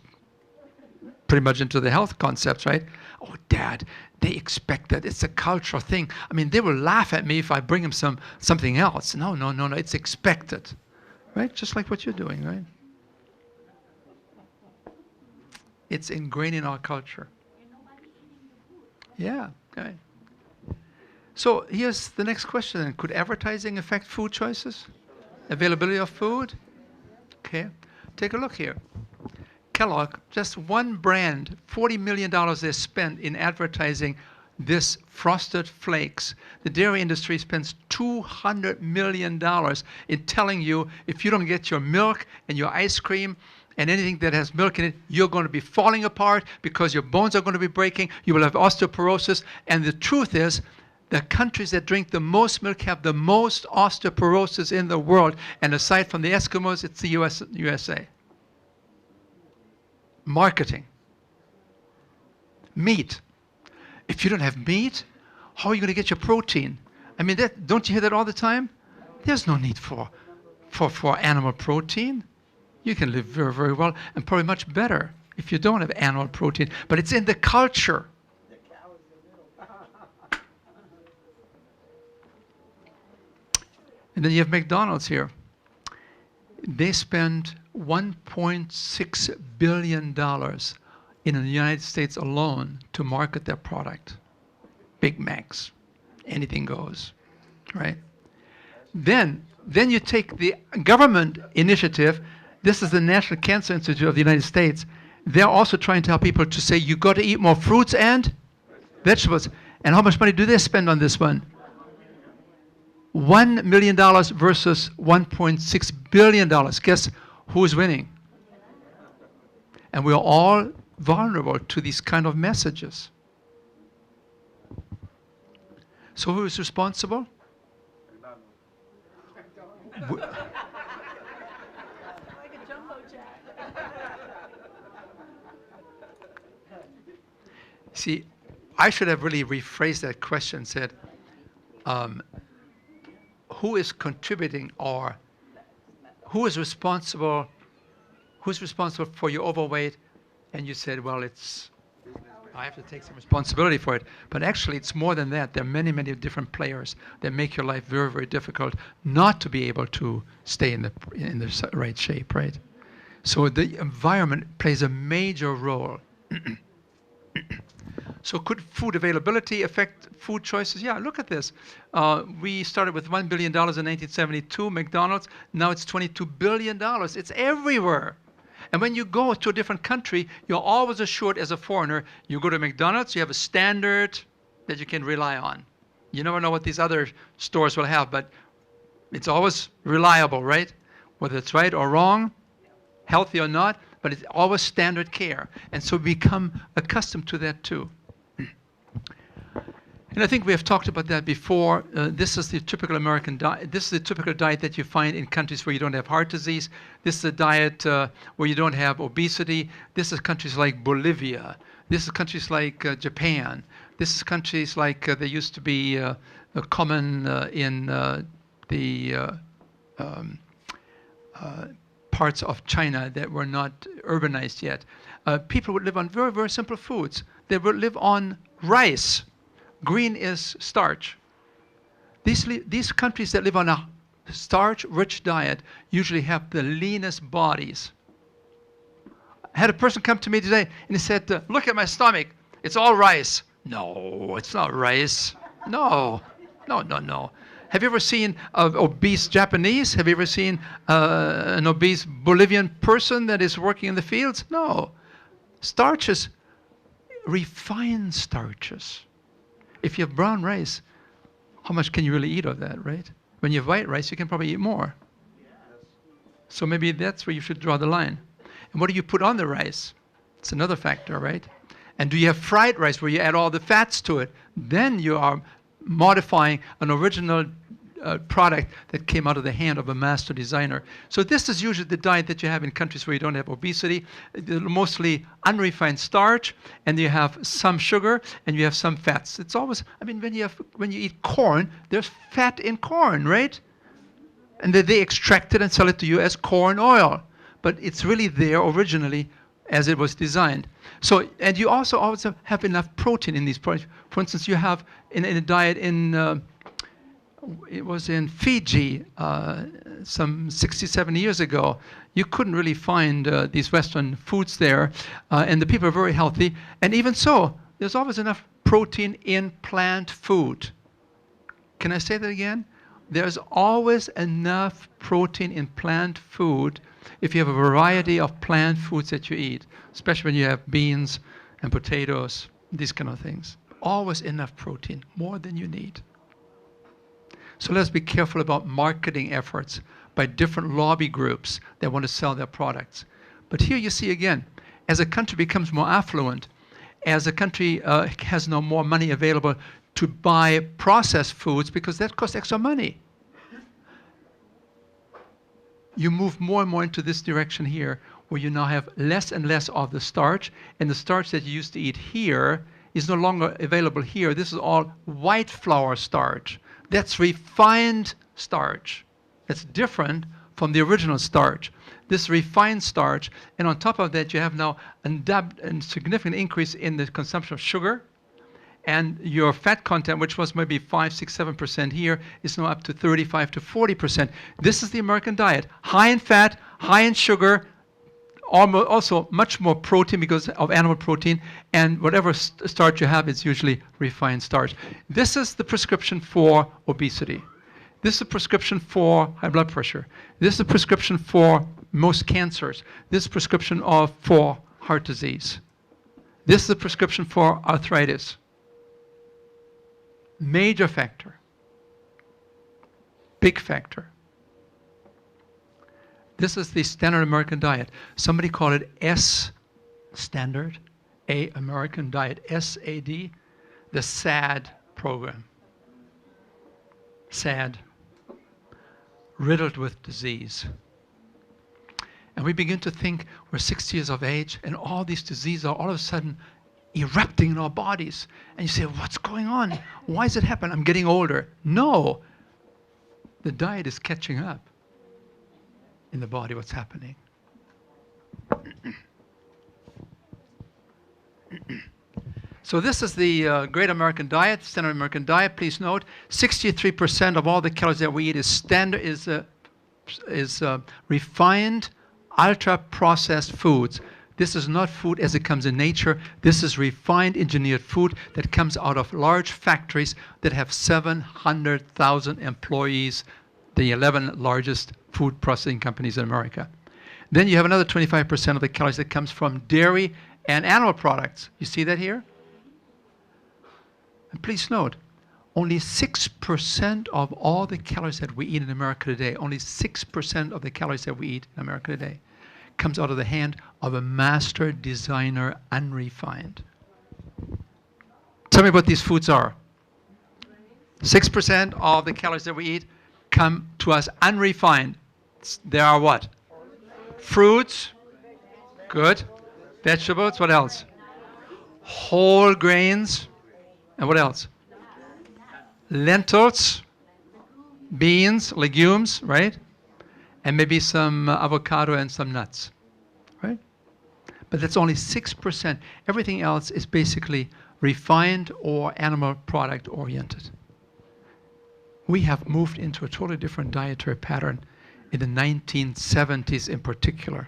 pretty much into the health concepts, right? Oh, Dad, they expect that. It's a cultural thing. I mean, they will laugh at me if I bring them something else. No, it's expected, right? Just like what you're doing, right? It's ingrained in our culture. Yeah, right. So here's the next question. Could advertising affect food choices? Availability of food? Okay, take a look here. Kellogg, just one brand, $40 million they spent in advertising this Frosted Flakes. The dairy industry spends $200 million in telling you if you don't get your milk and your ice cream and anything that has milk in it, you're going to be falling apart because your bones are going to be breaking, you will have osteoporosis, and the truth is, the countries that drink the most milk have the most osteoporosis in the world. And aside from the Eskimos, it's the USA. Marketing. Meat. If you don't have meat, how are you going to get your protein? I mean, don't you hear that all the time? There's no need for animal protein. You can live very, very well and probably much better if you don't have animal protein. But it's in the culture. And then you have McDonald's here. They spend $1.6 billion in the United States alone to market their product. Big Macs, anything goes, right? Then you take the government initiative. This is the National Cancer Institute of the United States. They're also trying to tell people to say, you got to eat more fruits and vegetables. And how much money do they spend on this one? $1 million versus $1.6 billion. Guess who's winning? And we're all vulnerable to these kind of messages. So who is responsible? See, I should have really rephrased that question and said, who is contributing or who's responsible for your overweight? And you said, well, I have to take some responsibility for it. But actually, it's more than that. There are many, many different players that make your life very, very difficult not to be able to stay in the right shape, right? So the environment plays a major role. So could food availability affect food choices? Yeah, look at this. We started with $1 billion in 1972, McDonald's. Now it's $22 billion. It's everywhere. And when you go to a different country, you're always assured as a foreigner, you go to McDonald's, you have a standard that you can rely on. You never know what these other stores will have, but it's always reliable, right? Whether it's right or wrong, healthy or not, but it's always standard care. And so we become accustomed to that too. And I think we have talked about that before. This is the typical American diet. This is the typical diet that you find in countries where you don't have heart disease. This is a diet where you don't have obesity. This is countries like Bolivia. This is countries like Japan. This is countries like they used to be common in the parts of China that were not urbanized yet, people would live on very, very simple foods. They would live on rice. Green is starch. These countries that live on a starch-rich diet usually have the leanest bodies. I had a person come to me today and he said, look at my stomach. It's all rice. No, it's not rice. No. Have you ever seen an obese Japanese? Have you ever seen an obese Bolivian person that is working in the fields? No. Starches, refined starches. If you have brown rice, how much can you really eat of that, right? When you have white rice, you can probably eat more. So maybe that's where you should draw the line. And what do you put on the rice? It's another factor, right? And do you have fried rice where you add all the fats to it? Then you are modifying an original product that came out of the hand of a master designer. So this is usually the diet that you have in countries where you don't have obesity. Mostly unrefined starch, and you have some sugar, and you have some fats. It's always, I mean, when you eat corn, there's fat in corn, right? And then they extract it and sell it to you as corn oil. But it's really there originally as it was designed. So, and you also always have enough protein in these products. For instance, you have in a diet it was in Fiji some 60, 70 years ago. You couldn't really find these Western foods there, and the people are very healthy. And even so, there's always enough protein in plant food. Can I say that again? There's always enough protein in plant food if you have a variety of plant foods that you eat, especially when you have beans and potatoes, these kind of things. Always enough protein, more than you need. So let's be careful about marketing efforts by different lobby groups that want to sell their products. But here you see again, as a country becomes more affluent, as a country has now more money available to buy processed foods because that costs extra money. You move more and more into this direction here, where you now have less and less of the starch, and the starch that you used to eat here is no longer available here. This is all white flour starch. That's refined starch. That's different from the original starch. This refined starch, and on top of that, you have now a significant increase in the consumption of sugar, and your fat content, which was maybe 5, 6, 7% here, is now up to 35 to 40%. This is the American diet. High in fat, high in sugar, also much more protein because of animal protein, and whatever starch you have is usually refined starch. This is the prescription for obesity. This is a prescription for high blood pressure. This is a prescription for most cancers. This is a prescription for heart disease. This is a prescription for arthritis. Major factor. Big factor. This is the standard American diet. Somebody called it S standard, A American diet, SAD, the SAD program. SAD, riddled with disease. And we begin to think we're 60 years of age and all these diseases are all of a sudden erupting in our bodies. And you say, what's going on? Why does it happen? I'm getting older. No, the diet is catching up in the body, what's happening. So this is the Great American Diet, Standard American Diet. Please note, 63% of all the calories that we eat is refined, ultra-processed foods. This is not food as it comes in nature. This is refined, engineered food that comes out of large factories that have 700,000 employees, the 11 largest food processing companies in America. Then you have another 25% of the calories that comes from dairy and animal products. You see that here? And please note, only 6% of all the calories that we eat in America today, only 6% of the calories that we eat in America today comes out of the hand of a master designer, unrefined. Tell me what these foods are. 6% of the calories that we eat come to us unrefined. There are what? Fruits. Good. Vegetables. What else? Whole grains. And what else? Lentils. Beans. Legumes, right? and maybe some avocado and some nuts, right? But that's only 6%. Everything else is basically refined or animal product oriented. We have moved into a totally different dietary pattern in the 1970s in particular.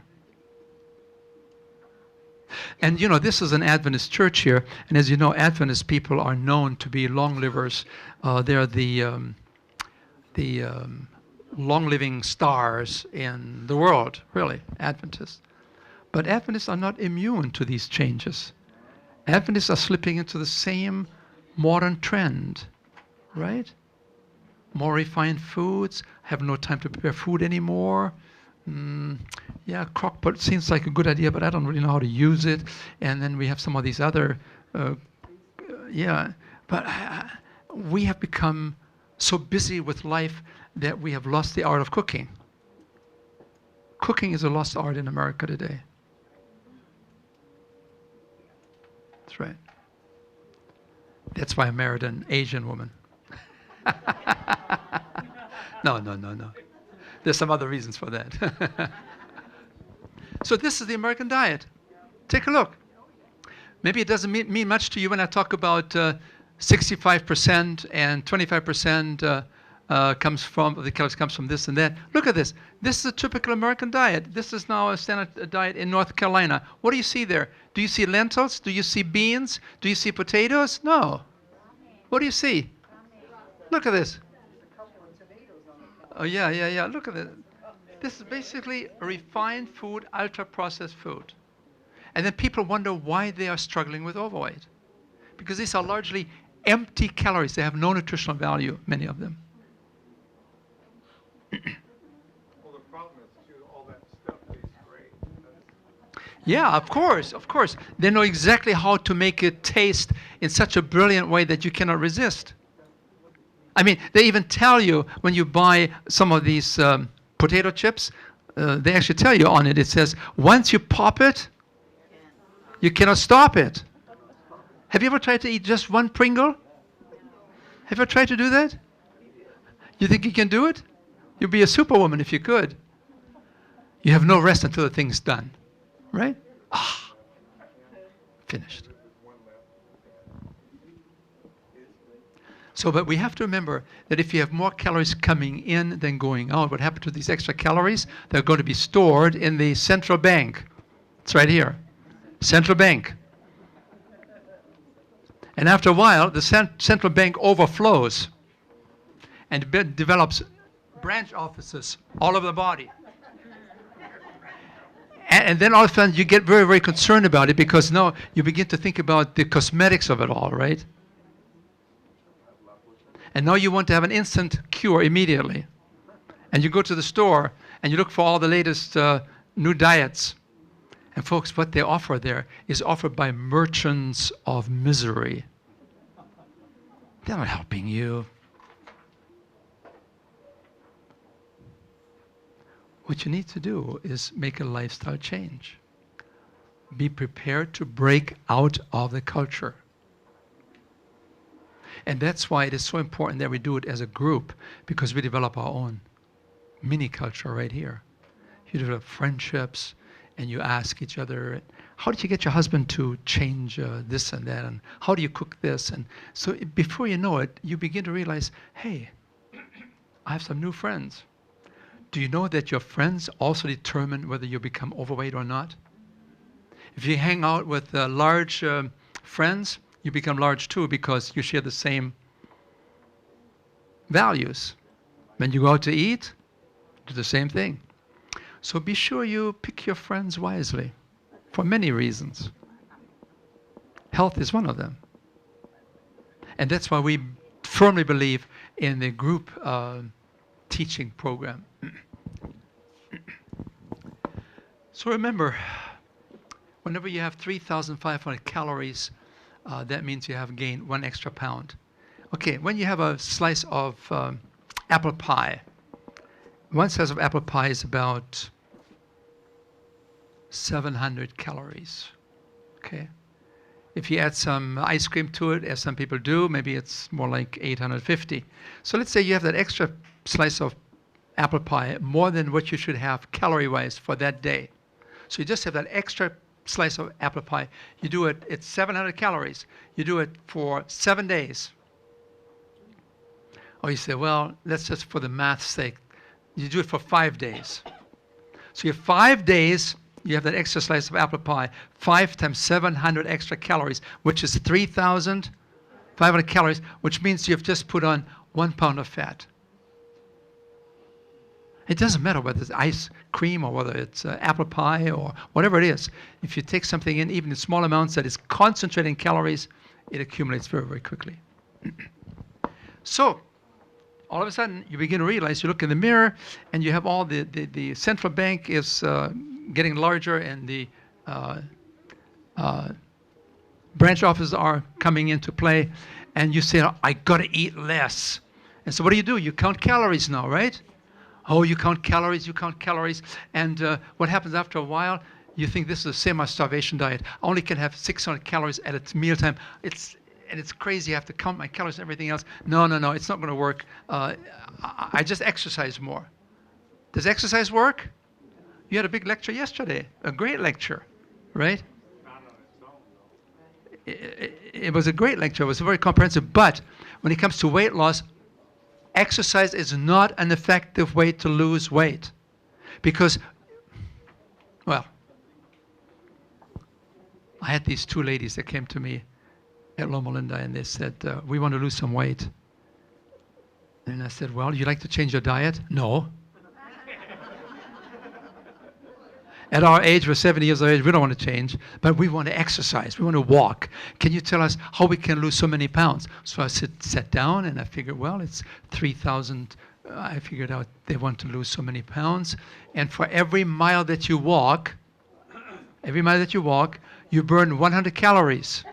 And you know, this is an Adventist church here, and as you know, Adventist people are known to be long livers. They're the long-living stars in the world, really, Adventists. But Adventists are not immune to these changes. Adventists are slipping into the same modern trend, right? More refined foods, have no time to prepare food anymore. Yeah, crockpot seems like a good idea, but I don't really know how to use it. And then we have some of these other, but we have become so busy with life that we have lost the art of cooking. Cooking is a lost art in America today. That's right. That's why I married an Asian woman. No. There's some other reasons for that. So this is the American diet. Take a look. Maybe it doesn't mean much to you when I talk about 65% and 25% comes from the calories comes from this and that. Look at this. This is a typical American diet. This is now a standard diet in North Carolina. What do you see there? Do you see lentils? Do you see beans? Do you see potatoes? No. What do you see? Look at this. Oh yeah. Look at this. This is basically refined food, ultra-processed food. And then people wonder why they are struggling with overweight. Because these are largely empty calories. They have no nutritional value, many of them. Well, the problem is, too, all that stuff tastes great. Yeah, of course. They know exactly how to make it taste in such a brilliant way that you cannot resist. I mean, they even tell you when you buy some of these potato chips, they actually tell you on it, it says, once you pop it, you cannot stop it. Have you ever tried to eat just one Pringle? Have you ever tried to do that? You think you can do it? You'd be a superwoman if you could. You have no rest until the thing's done, right? Finished. So, but we have to remember that if you have more calories coming in than going out, what happens to these extra calories? They're going to be stored in the central bank. It's right here. Central bank. And after a while, the central bank overflows and develops branch offices all over the body. And then all of a sudden you get very, very concerned about it because now you begin to think about the cosmetics of it all, right? And now you want to have an instant cure immediately. And you go to the store and you look for all the latest new diets. And folks, what they offer there is offered by merchants of misery. They're not helping you. What you need to do is make a lifestyle change. Be prepared to break out of the culture. And that's why it is so important that we do it as a group, because we develop our own mini culture right here. You develop friendships and you ask each other, how did you get your husband to change this and that? And how do you cook this? And so before you know it, you begin to realize, hey, I have some new friends. Do you know that your friends also determine whether you become overweight or not? If you hang out with large friends, you become large too because you share the same values. When you go out to eat, do the same thing. So be sure you pick your friends wisely for many reasons. Health is one of them. And that's why we firmly believe in the group teaching program. So remember, whenever you have 3,500 calories, that means you have gained 1 extra pound. Okay, when you have a slice of apple pie, one slice of apple pie is about 700 calories. Okay, if you add some ice cream to it, as some people do, maybe it's more like 850. So let's say you have that extra slice of apple pie, more than what you should have calorie-wise for that day. So you just have that extra slice of apple pie. You do it, it's 700 calories. You do it for 7 days. Or you say, well, let's just for the math's sake, you do it for 5 days. So you have 5 days, you have that extra slice of apple pie, 5 times 700 extra calories, which is 3,500 calories, which means you've just put on 1 pound of fat. It doesn't matter whether it's ice cream or whether it's apple pie or whatever it is. If you take something in, even in small amounts that is concentrating calories, it accumulates very, very quickly. So, all of a sudden, you begin to realize, you look in the mirror, and you have all the central bank is getting larger, and the branch offices are coming into play, and you say, I got to eat less. And so what do? You count calories now, right? Oh, you count calories, and what happens after a while, you think this is the semi-starvation diet. I only can have 600 calories at its mealtime. It's crazy. I have to count my calories and everything else. No, it's not going to work. I just exercise more. Does exercise work? You had a big lecture yesterday, a great lecture, right? It was a great lecture. It was very comprehensive. But when it comes to weight loss, exercise is not an effective way to lose weight. Because, well, I had these 2 ladies that came to me at Loma, and they said, we want to lose some weight. And I said, well, you like to change your diet? No. At our age, we're 70 years of age, we don't want to change, but we want to exercise, we want to walk. Can you tell us how we can lose so many pounds? So I sat down and I figured, well, it's 3,000. I figured out they want to lose so many pounds. And for every mile that you walk, you burn 100 calories.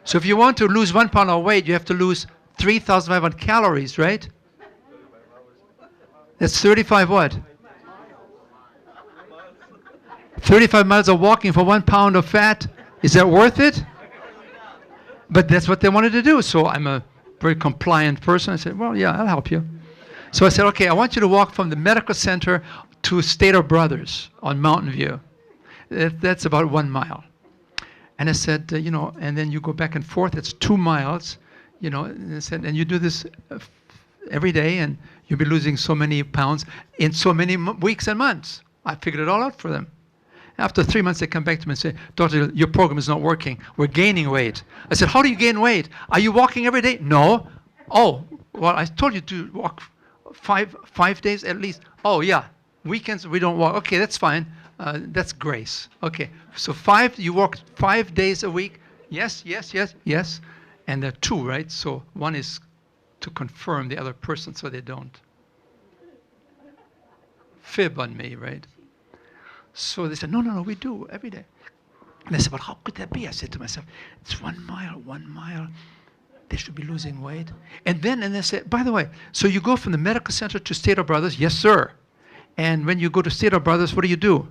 So if you want to lose 1 pound of weight, you have to lose 3,500 calories, right? That's 35 what? 35 miles of walking for 1 pound of fat. Is that worth it? But that's what they wanted to do. So I'm a very compliant person. I said, well, yeah, I'll help you. So I said, okay, I want you to walk from the medical center to Stater Brothers on Mountain View. That's about 1 mile. And I said, and then you go back and forth. It's 2 miles, and I said, and you do this every day, and you'll be losing so many pounds in so many weeks and months. I figured it all out for them. After 3 months, they come back to me and say, Doctor, your program is not working. We're gaining weight. I said, how do you gain weight? Are you walking every day? No. Oh, well, I told you to walk five days at least. Oh, yeah. Weekends, we don't walk. Okay, that's fine. That's grace. Okay, so you walk 5 days a week. Yes. And there are 2, right? So one is to confirm the other person so they don't fib on me, right? So they said, no, we do every day. And I said, well, how could that be? I said to myself, it's 1 mile. They should be losing weight. And they said, by the way, so you go from the medical center to Stater Brothers? Yes, sir. And when you go to Stater Brothers, what do?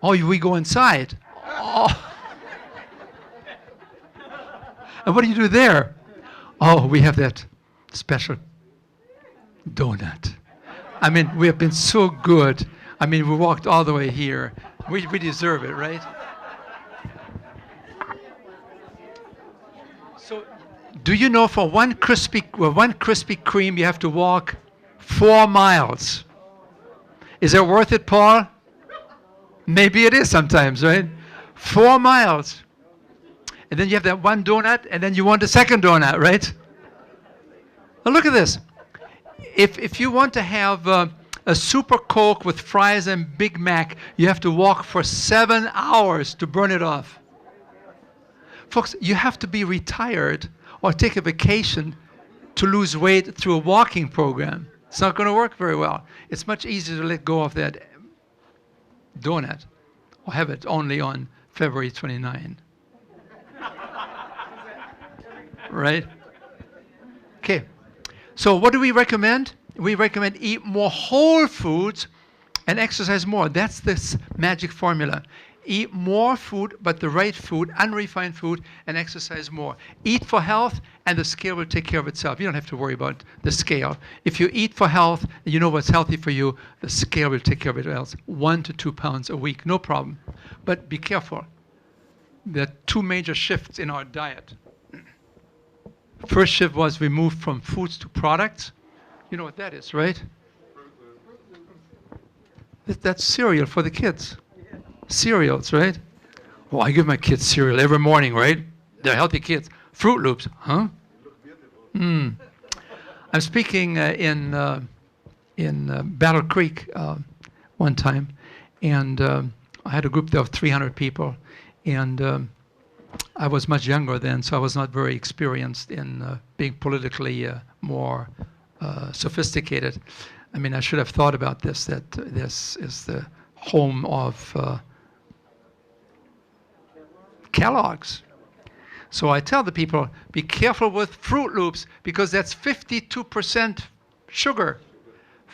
Oh, we go inside. Oh. And what do you do there? Oh, we have that special donut. I mean, we have been so good. I mean, we walked all the way here. We deserve it, right? So, do you know for one Krispy Kreme you have to walk 4 miles? Is that worth it, Paul? Maybe it is sometimes, right? 4 miles. And then you have that one donut, and then you want a second donut, right? Well, look at this. If you want to have a Super Coke with fries and Big Mac, you have to walk for 7 hours to burn it off. Folks, you have to be retired or take a vacation to lose weight through a walking program. It's not going to work very well. It's much easier to let go of that donut or have it only on February 29. Right? Okay. So what do we recommend? We recommend eat more whole foods and exercise more. That's this magic formula. Eat more food, but the right food, unrefined food, and exercise more. Eat for health, and the scale will take care of itself. You don't have to worry about the scale. If you eat for health, and you know what's healthy for you, the scale will take care of it else. 1 to 2 pounds a week, no problem. But be careful. There are 2 major shifts in our diet. First shift was we moved from foods to products. You know what that is, right? That's cereal for the kids. Cereals, right? Oh, I give my kids cereal every morning, right? They're healthy kids. Fruit Loops, huh? I'm speaking in Battle Creek one time, and I had a group there of 300 people, and I was much younger then, so I was not very experienced in being politically more sophisticated. I mean, I should have thought about this, that this is the home of Kellogg's. So I tell the people, be careful with Fruit Loops because that's 52% sugar.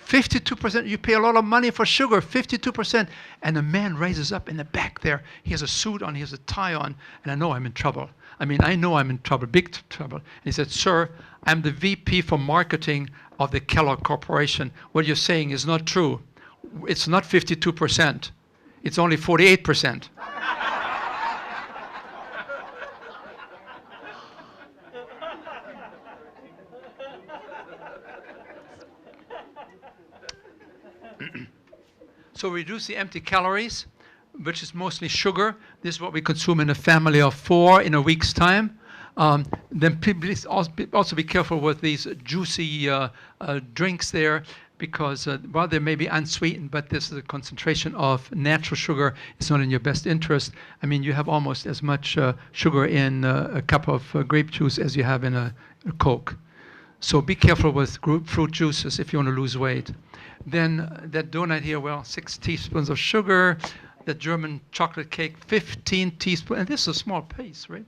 52%, you pay a lot of money for sugar, 52%. And a man raises up in the back there. He has a suit on, he has a tie on, and I know I'm in trouble. I mean, I know I'm in trouble, big trouble. And he said, sir, I'm the VP for marketing of the Kellogg Corporation. What you're saying is not true. It's not 52%. It's only 48%. So reduce the empty calories, which is mostly sugar. This is what we consume in a family of 4 in a week's time. Then please also be careful with these juicy drinks there because while they may be unsweetened, but this is a concentration of natural sugar. It's not in your best interest. I mean, you have almost as much sugar in a cup of grape juice as you have in a Coke. So be careful with fruit juices if you want to lose weight. Then that donut here, well, 6 teaspoons of sugar. That German chocolate cake, 15 teaspoons. And this is a small piece, right?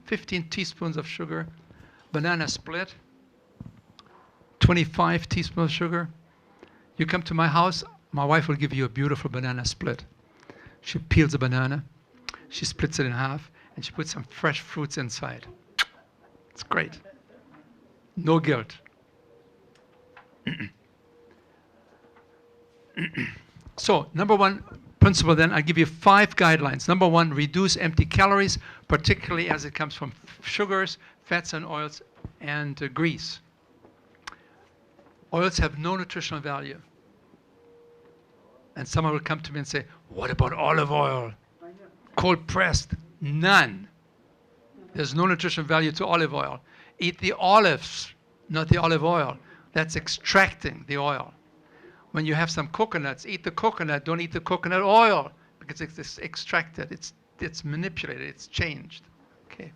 15 teaspoons of sugar. Banana split, 25 teaspoons of sugar. You come to my house, my wife will give you a beautiful banana split. She peels a banana, she splits it in half, and she puts some fresh fruits inside. It's great. No guilt. So, number 1 principle then, I'll give you 5 guidelines. Number 1, reduce empty calories, particularly as it comes from sugars, fats and oils, and grease. Oils have no nutritional value. And someone will come to me and say, what about olive oil? Cold pressed? None. There's no nutritional value to olive oil. Eat the olives, not the olive oil. That's extracting the oil. When you have some coconuts, eat the coconut, don't eat the coconut oil because it's extracted, it's manipulated, it's changed. Okay.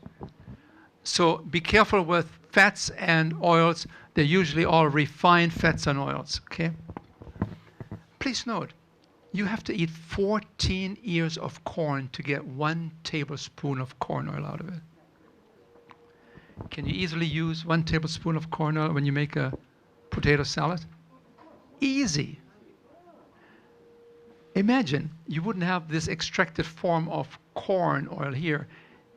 So be careful with fats and oils. They're usually all refined fats and oils. Okay. Please note, you have to eat 14 ears of corn to get 1 tablespoon of corn oil out of it. Can you easily use 1 tablespoon of corn oil when you make a potato salad? Easy. Imagine you wouldn't have this extracted form of corn oil here.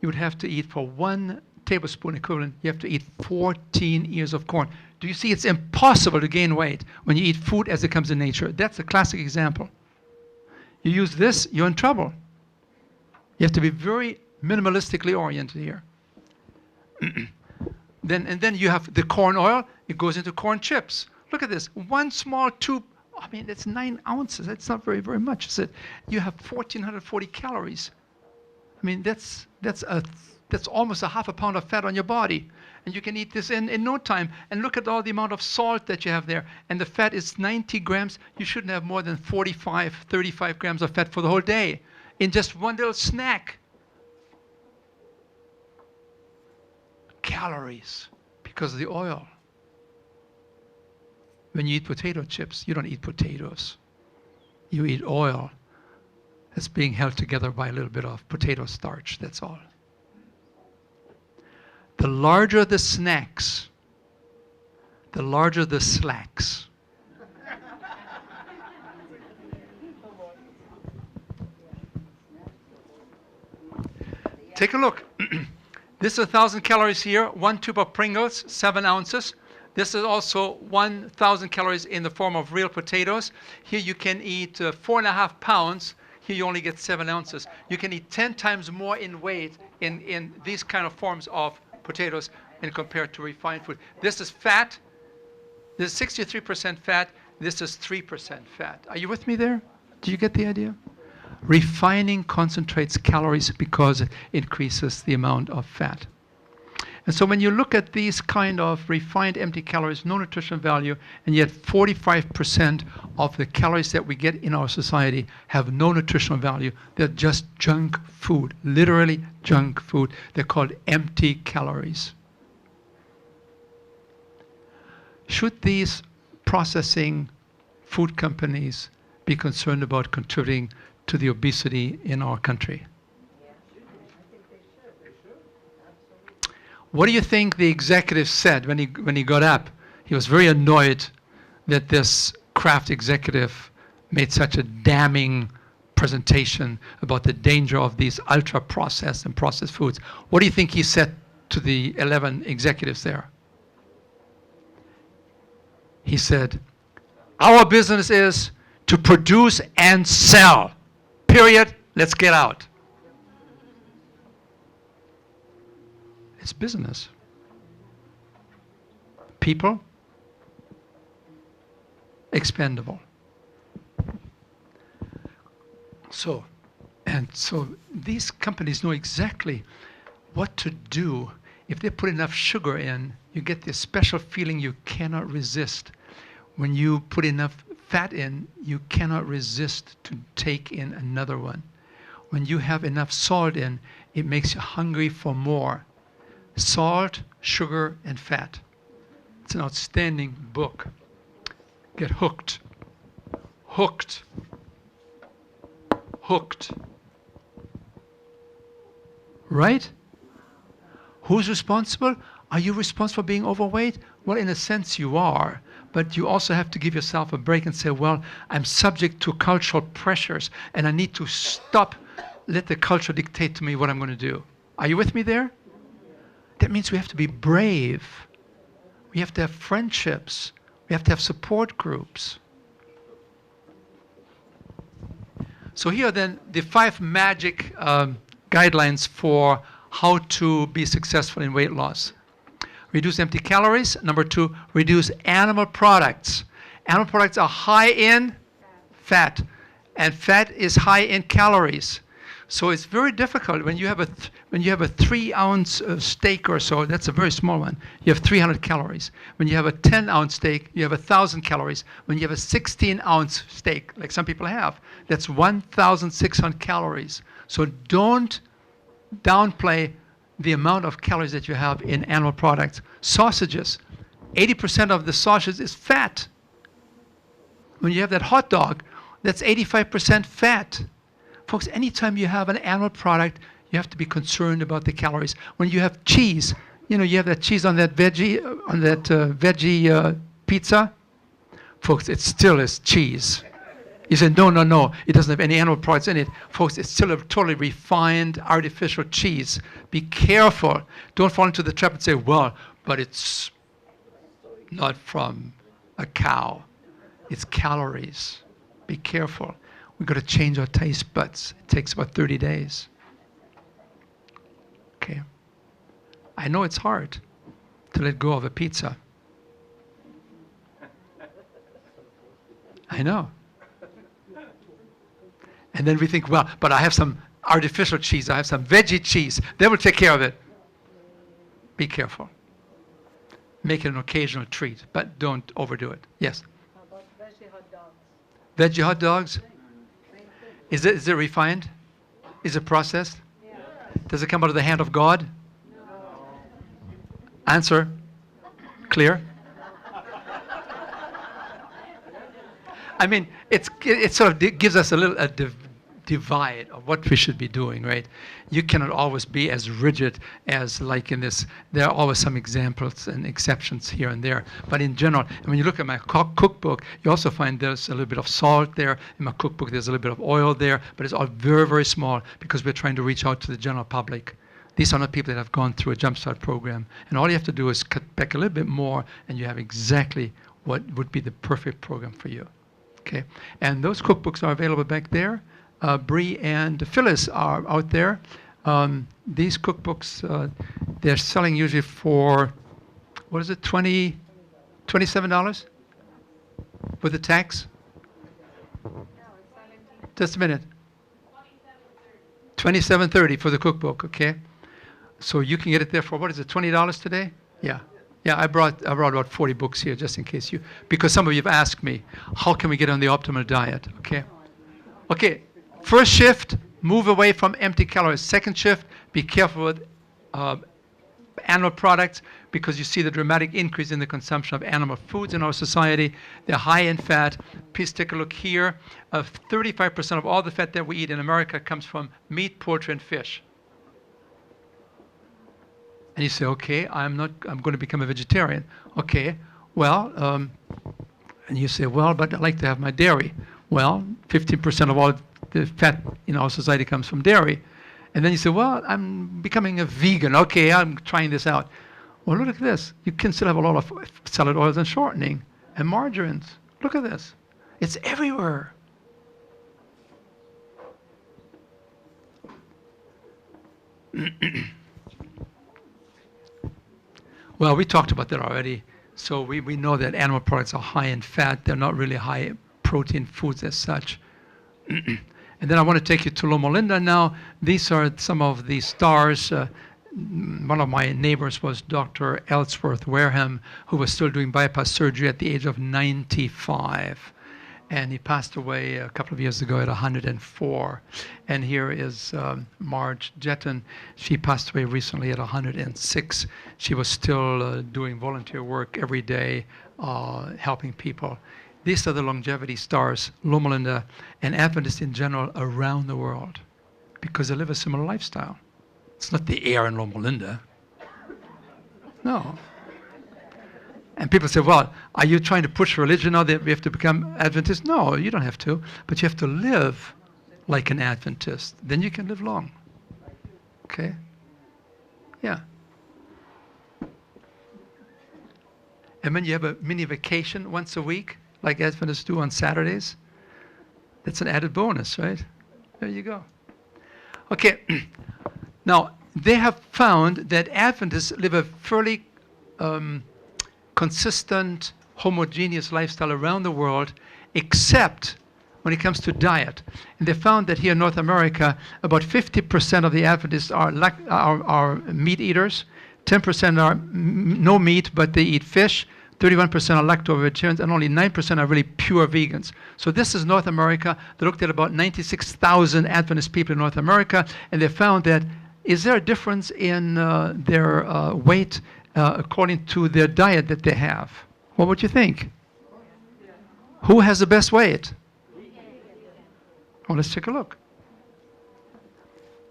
You would have to eat for 1 tablespoon equivalent, you have to eat 14 ears of corn. Do you see it's impossible to gain weight when you eat food as it comes in nature? That's a classic example. You use this, you're in trouble. You have to be very minimalistically oriented here. Then you have the corn oil, it goes into corn chips. Look at this, 1 small tube, I mean, it's 9 ounces. That's not very, very much, is it? You have 1,440 calories. I mean, that's almost a half a pound of fat on your body. And you can eat this in no time. And look at all the amount of salt that you have there. And the fat is 90 grams. You shouldn't have more than 45, 35 grams of fat for the whole day in just 1 little snack. Calories because of the oil. When you eat potato chips, you don't eat potatoes. You eat oil that's being held together by a little bit of potato starch, that's all. The larger the snacks, the larger the slacks. Take a look. This is 1,000 calories here. 1 tube of Pringles, 7 ounces. This is also 1,000 calories in the form of real potatoes. Here you can eat 4.5 pounds. Here you only get 7 ounces. You can eat 10 times more in weight in these kind of forms of potatoes and compared to refined food. This is fat. This is 63% fat. This is 3% fat. Are you with me there? Do you get the idea? Refining concentrates calories because it increases the amount of fat. And so when you look at these kind of refined empty calories, no nutritional value, and yet 45% of the calories that we get in our society have no nutritional value. They're just junk food, literally junk food. They're called empty calories. Should these processing food companies be concerned about contributing to the obesity in our country? What do you think the executive said when he got up? He was very annoyed that this Kraft executive made such a damning presentation about the danger of these ultra-processed and processed foods. What do you think he said to the 11 executives there? He said, our business is to produce and sell. Period. Let's get out. It's business. People, expendable. So these companies know exactly what to do. If they put enough sugar in, you get this special feeling you cannot resist. When you put enough fat in, you cannot resist to take in another one. When you have enough salt in, it makes you hungry for more. Salt, sugar, and fat. It's an outstanding book. Get hooked. Hooked. Hooked. Right? Who's responsible? Are you responsible for being overweight? Well, in a sense you are. But you also have to give yourself a break and say, well, I'm subject to cultural pressures and I need to stop, let the culture dictate to me what I'm going to do. Are you with me there? That means we have to be brave. We have to have friendships. We have to have support groups. So here are then the 5 magic guidelines for how to be successful in weight loss. Reduce empty calories. Number 2, reduce animal products. Animal products are high in fat, and fat is high in calories. So it's very difficult when you have a 3-ounce steak or so. That's a very small one. You have 300 calories. When you have a 10-ounce steak, you have 1,000 calories. When you have a 16-ounce steak, like some people have, that's 1,600 calories. So don't downplay the amount of calories that you have in animal products. Sausages, 80% of the sausage is fat. When you have that hot dog, that's 85% fat. Folks, anytime you have an animal product, you have to be concerned about the calories. When you have cheese, you have that cheese on that veggie pizza, folks, it still is cheese. You say, no, it doesn't have any animal products in it. Folks, it's still a totally refined, artificial cheese. Be careful. Don't fall into the trap and say, well, but it's not from a cow. It's calories. Be careful. We've got to change our taste buds. It takes about 30 days. Okay. I know it's hard to let go of a pizza. I know. And then we think, well, but I have some artificial cheese. I have some veggie cheese. They will take care of it. Be careful. Make it an occasional treat, but don't overdo it. Yes? How about veggie hot dogs? Veggie hot dogs? Is it refined? Is it processed? Yeah. Does it come out of the hand of God? No. Answer. Clear? I mean, it sort of gives us a divide of what we should be doing, right? You cannot always be as rigid as like in this. There are always some examples and exceptions here and there. But in general, when you look at my cookbook, you also find there's a little bit of salt there. In my cookbook, there's a little bit of oil there, but it's all very, very small because we're trying to reach out to the general public. These are not people that have gone through a Jumpstart program. And all you have to do is cut back a little bit more, and you have exactly what would be the perfect program for you. Okay? And those cookbooks are available back there. Bree and Phyllis are out there. These cookbooks, they're selling usually for, what is it, $27 with the tax? Just a minute. $27.30 for the cookbook, okay? So you can get it there for, what is it, $20 today? Yeah. Yeah, I brought about 40 books here just in case you, because some of you have asked me, how can we get on the optimal diet, okay? Okay, first shift, move away from empty calories. Second shift, be careful with animal products, because you see the dramatic increase in the consumption of animal foods in our society. They're high in fat. Please take a look here. 35% of all the fat that we eat in America comes from meat, poultry, and fish. And you say, okay, I'm going to become a vegetarian. Okay, well, and you say, well, but I like to have my dairy. Well, 15% of all the fat in our society comes from dairy. And then you say, well, I'm becoming a vegan. Okay, I'm trying this out. Well, look at this. You can still have a lot of salad oils and shortening and margarines. Look at this. It's everywhere. Well, we talked about that already. So we know that animal products are high in fat. They're not really high protein foods as such. And then I want to take you to Loma now. These are some of the stars. One of my neighbors was Dr. Ellsworth Wareham, who was still doing bypass surgery at the age of 95. And he passed away a couple of years ago at 104. And here is Marge Jetton. She passed away recently at 106. She was still doing volunteer work every day, helping people. These are the longevity stars, Loma Linda, and Adventists in general around the world, because they live a similar lifestyle. It's not the air in Loma Linda. No. And people say, well, are you trying to push religion now that we have to become Adventists? No, you don't have to. But you have to live like an Adventist. Then you can live long. Okay? Yeah. And when you have a mini vacation once a week, like Adventists do on Saturdays, that's an added bonus, right? There you go. Okay. Now, they have found that Adventists live a fairly consistent, homogeneous lifestyle around the world, except when it comes to diet. And they found that here in North America, about 50% of the Adventists are meat eaters, 10% are no meat, but they eat fish, 31% are lacto-vegetarians, and only 9% are really pure vegans. So this is North America. They looked at about 96,000 Adventist people in North America, and they found that, is there a difference in their weight according to their diet that they have? What would you think? Who has the best weight? Well, let's take a look.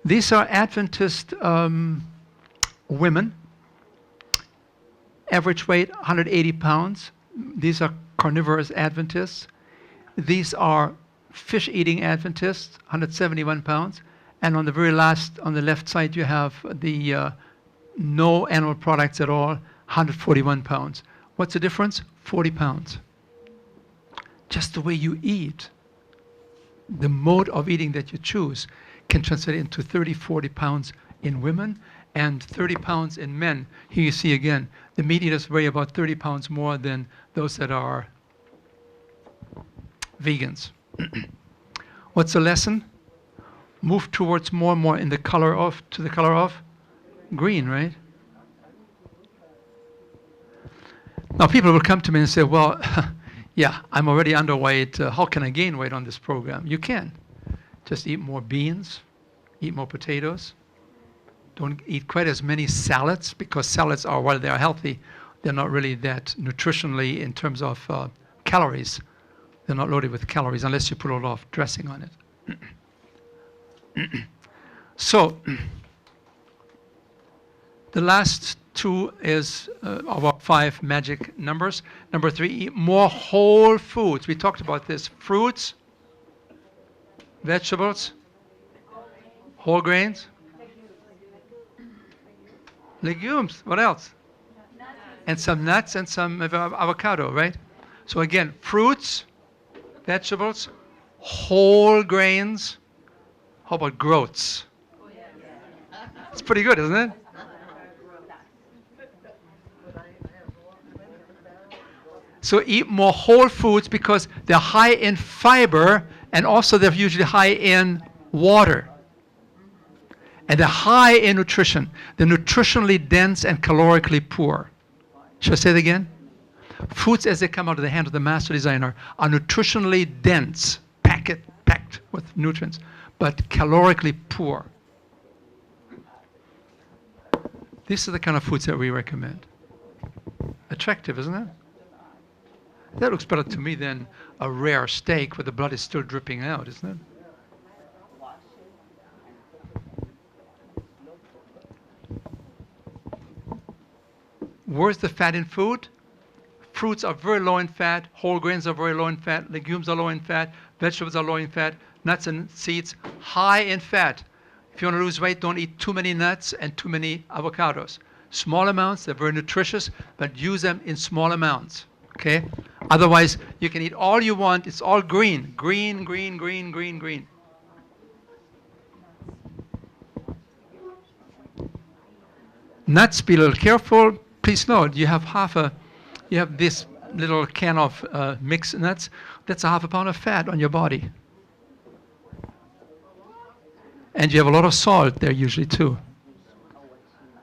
These are Adventist women. Average weight, 180 pounds. These are carnivorous Adventists. These are fish-eating Adventists, 171 pounds. And on the very last, on the left side, you have the no animal products at all, 141 pounds. What's the difference? 40 pounds. Just the way you eat, the mode of eating that you choose can translate into 30, 40 pounds in women and 30 pounds in men. Here you see again, the meat eaters weigh about 30 pounds more than those that are vegans. What's the lesson? Move towards more and more in the color of, to the color of green, right? Now people will come to me and say, well, yeah, I'm already underweight. How can I gain weight on this program? You can. Just eat more beans, eat more potatoes. Don't eat quite as many salads, because salads are, while they are healthy, they're not really that nutritionally in terms of calories. They're not loaded with calories unless you put a lot of dressing on it. So, the last two is our 5 magic numbers. Number 3, eat more whole foods. We talked about this. Fruits, vegetables, whole grains, Legumes. What else? And some nuts and some avocado, right? So again, fruits, vegetables, whole grains. How about groats? It's pretty good, isn't it? So eat more whole foods because they're high in fiber and also they're usually high in water. And they're high in nutrition. They're nutritionally dense and calorically poor. Should I say it again? Foods as they come out of the hand of the master designer are nutritionally dense, packed with nutrients, but calorically poor. These are the kind of foods that we recommend. Attractive, isn't it? That looks better to me than a rare steak where the blood is still dripping out, isn't it? Where's the fat in food? Fruits are very low in fat, whole grains are very low in fat, legumes are low in fat, vegetables are low in fat, nuts and seeds high in fat. If you want to lose weight, don't eat too many nuts and too many avocados. Small amounts, they're very nutritious, but use them in small amounts, okay? Otherwise, you can eat all you want, it's all green. Green, green, green, green, green. Nuts, be a little careful. Please note, you have this little can of mixed nuts. That's a half a pound of fat on your body. And you have a lot of salt there usually too.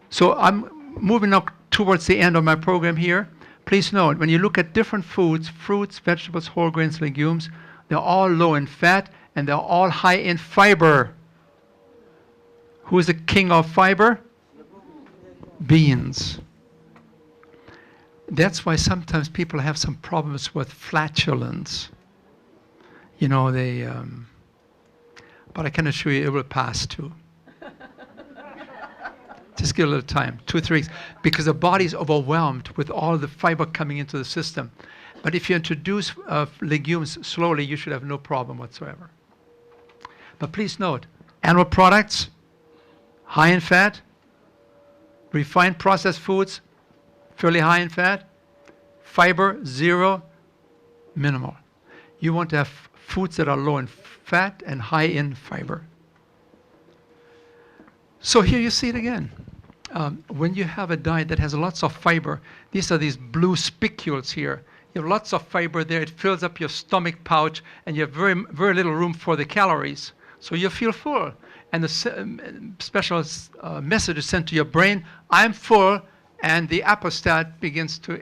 So I'm moving now towards the end of my program here. Please note, when you look at different foods, fruits, vegetables, whole grains, legumes, they're all low in fat and they're all high in fiber. Who is the king of fiber? Beans. That's why sometimes people have some problems with flatulence. You know, but I can assure you it will pass too. Just give it a little time, 2 or 3 weeks, because the body is overwhelmed with all the fiber coming into the system. But if you introduce legumes slowly, you should have no problem whatsoever. But please note, animal products, high in fat, refined processed foods, fairly high in fat, fiber, 0, minimal. You want to have foods that are low in fat and high in fiber. So here you see it again. When you have a diet that has lots of fiber, these are these blue spicules here. You have lots of fiber there. It fills up your stomach pouch, and you have very, very little room for the calories. So you feel full. And the special message is sent to your brain, I'm full, and the apostat begins to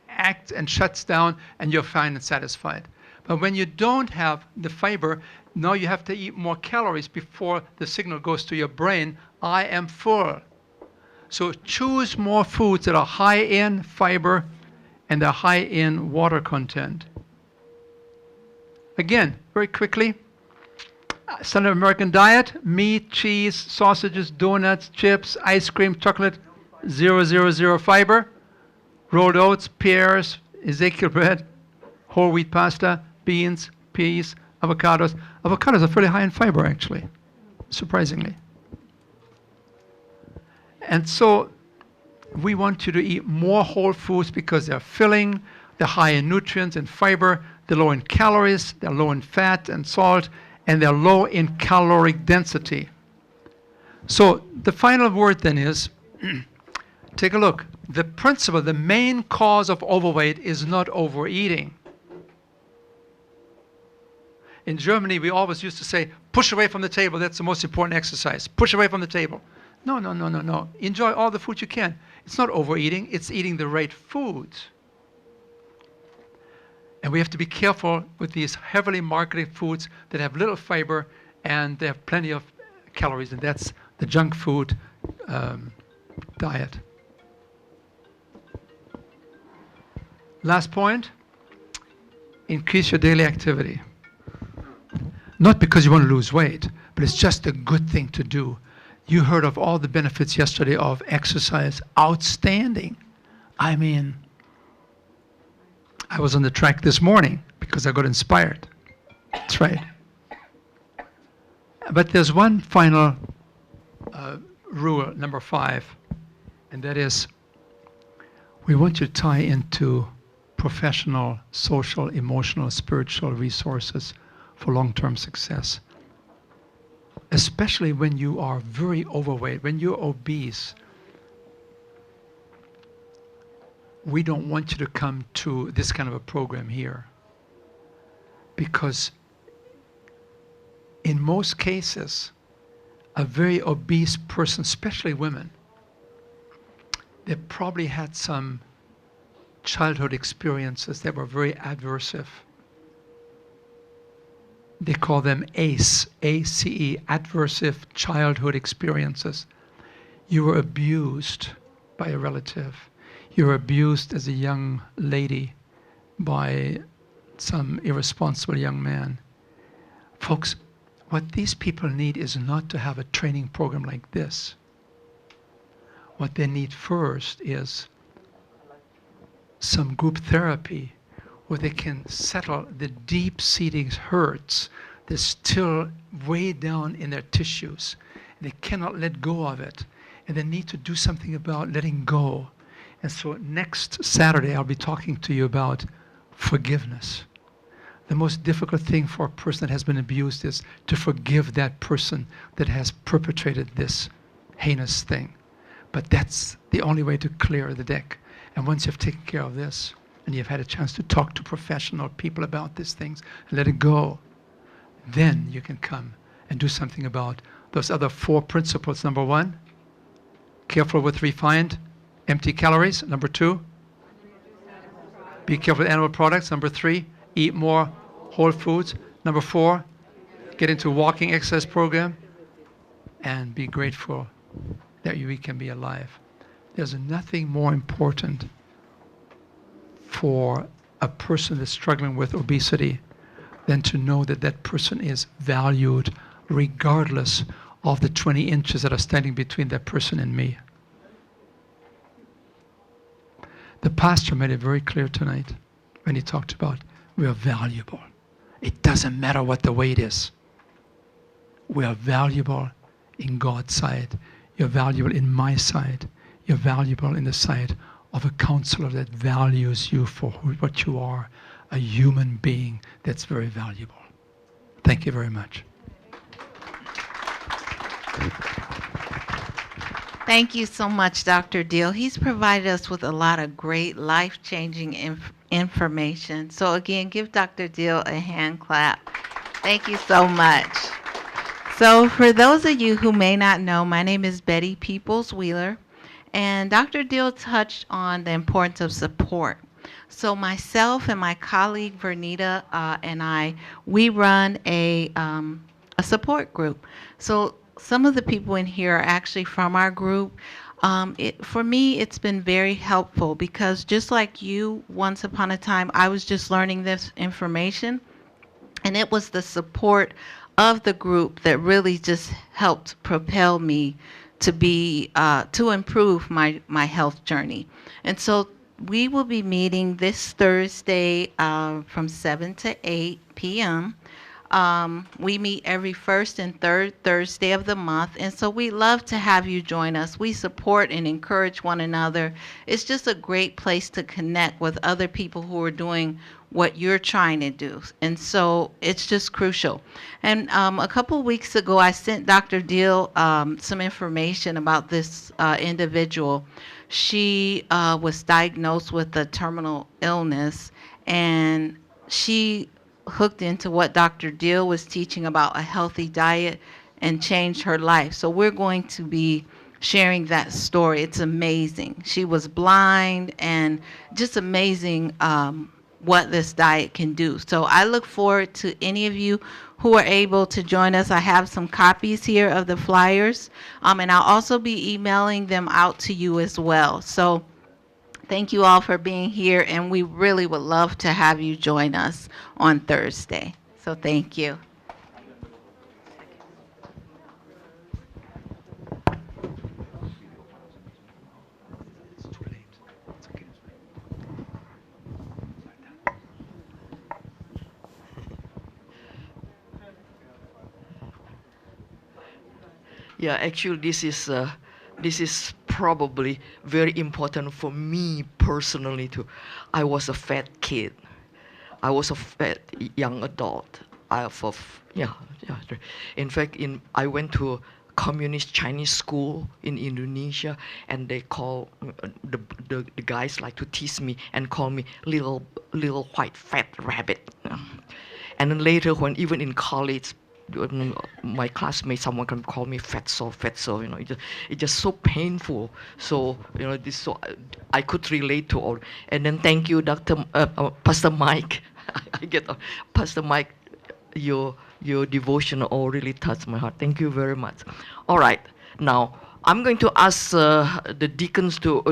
act and shuts down, and you're fine and satisfied. But when you don't have the fiber, now you have to eat more calories before the signal goes to your brain, I am full. So choose more foods that are high in fiber and they're high in water content. Again, very quickly, standard American diet, meat, cheese, sausages, donuts, chips, ice cream, chocolate, 0 fiber, rolled oats, pears, Ezekiel bread, whole wheat pasta, beans, peas, avocados. Avocados are fairly high in fiber, actually, surprisingly. And so we want you to eat more whole foods because they're filling, they're high in nutrients and fiber, they're low in calories, they're low in fat and salt, and they're low in caloric density. So the final word then is, take a look. The principle, the main cause of overweight is not overeating. In Germany, we always used to say, push away from the table, that's the most important exercise. Push away from the table. No, no, no, no, no. Enjoy all the food you can. It's not overeating, it's eating the right foods. And we have to be careful with these heavily marketed foods that have little fiber and they have plenty of calories, and that's the junk food diet. Last point, increase your daily activity. Not because you want to lose weight, but it's just a good thing to do. You heard of all the benefits yesterday of exercise. Outstanding. I mean, I was on the track this morning because I got inspired. That's right. But there's one final rule, number 5, and that is we want you to tie into professional, social, emotional, spiritual resources for long-term success. Especially when you are very overweight, when you're obese, we don't want you to come to this kind of a program here. Because in most cases, a very obese person, especially women, they probably had some childhood experiences that were very adversive. They call them ACE, A-C-E, adversive childhood experiences. You were abused by a relative. You were abused as a young lady by some irresponsible young man. Folks, what these people need is not to have a training program like this. What they need first is some group therapy where they can settle the deep-seating hurts that's still way down in their tissues. They cannot let go of it. And they need to do something about letting go. And so next Saturday, I'll be talking to you about forgiveness. The most difficult thing for a person that has been abused is to forgive that person that has perpetrated this heinous thing. But that's the only way to clear the deck. And once you've taken care of this, and you've had a chance to talk to professional people about these things, and let it go, then you can come and do something about those other 4 principles. Number 1, careful with refined, empty calories. Number 2, be careful with animal products. Number 3, eat more whole foods. Number 4, get into a walking exercise program and be grateful that we can be alive. There's nothing more important for a person that's struggling with obesity than to know that that person is valued regardless of the 20 inches that are standing between that person and me. The pastor made it very clear tonight when he talked about we are valuable. It doesn't matter what the weight is. We are valuable in God's sight. You're valuable in my sight. You're valuable in the sight of a counselor that values you for what you are, a human being that's very valuable. Thank you very much. Thank you so much, Dr. Diehl. He's provided us with a lot of great life-changing information. So again, give Dr. Diehl a hand clap. Thank you so much. So for those of you who may not know, my name is Betty Peoples-Wheeler, and Dr. Diehl touched on the importance of support. So myself and my colleague Vernita and I, we run a support group. So some of the people in here are actually from our group. For me, it's been very helpful because just like you, once upon a time, I was just learning this information, and it was the support of the group that really just helped propel me to be to improve my health journey. And so we will be meeting this Thursday from 7 to 8 p.m. We meet every first and third Thursday of the month, and so we love to have you join us. We support and encourage one another. It's just a great place to connect with other people who are doing what you're trying to do, and so it's just crucial. And a couple weeks ago, I sent Dr. Diehl some information about this individual. She was diagnosed with a terminal illness, and she hooked into what Dr. Diehl was teaching about a healthy diet and changed her life. So we're going to be sharing that story. It's amazing. She was blind, and just amazing what this diet can do. So I look forward to any of you who are able to join us. I have some copies here of the flyers, and I'll also be emailing them out to you as well. So thank you all for being here, and we really would love to have you join us on Thursday. So thank you. Yeah, actually, this is this is probably very important for me personally too. I was a fat kid. I was a fat young adult. Yeah, yeah. In fact, I went to a communist Chinese school in Indonesia, and they call the guys like to tease me and call me little white fat rabbit. And then later, when even in college, my classmates, someone can call me fatso. It's just so painful. So this so I could relate to all. And then thank you, Pastor Mike. I get Pastor Mike, your devotion all really touched my heart. Thank you very much. All right, now I'm going to ask the deacons to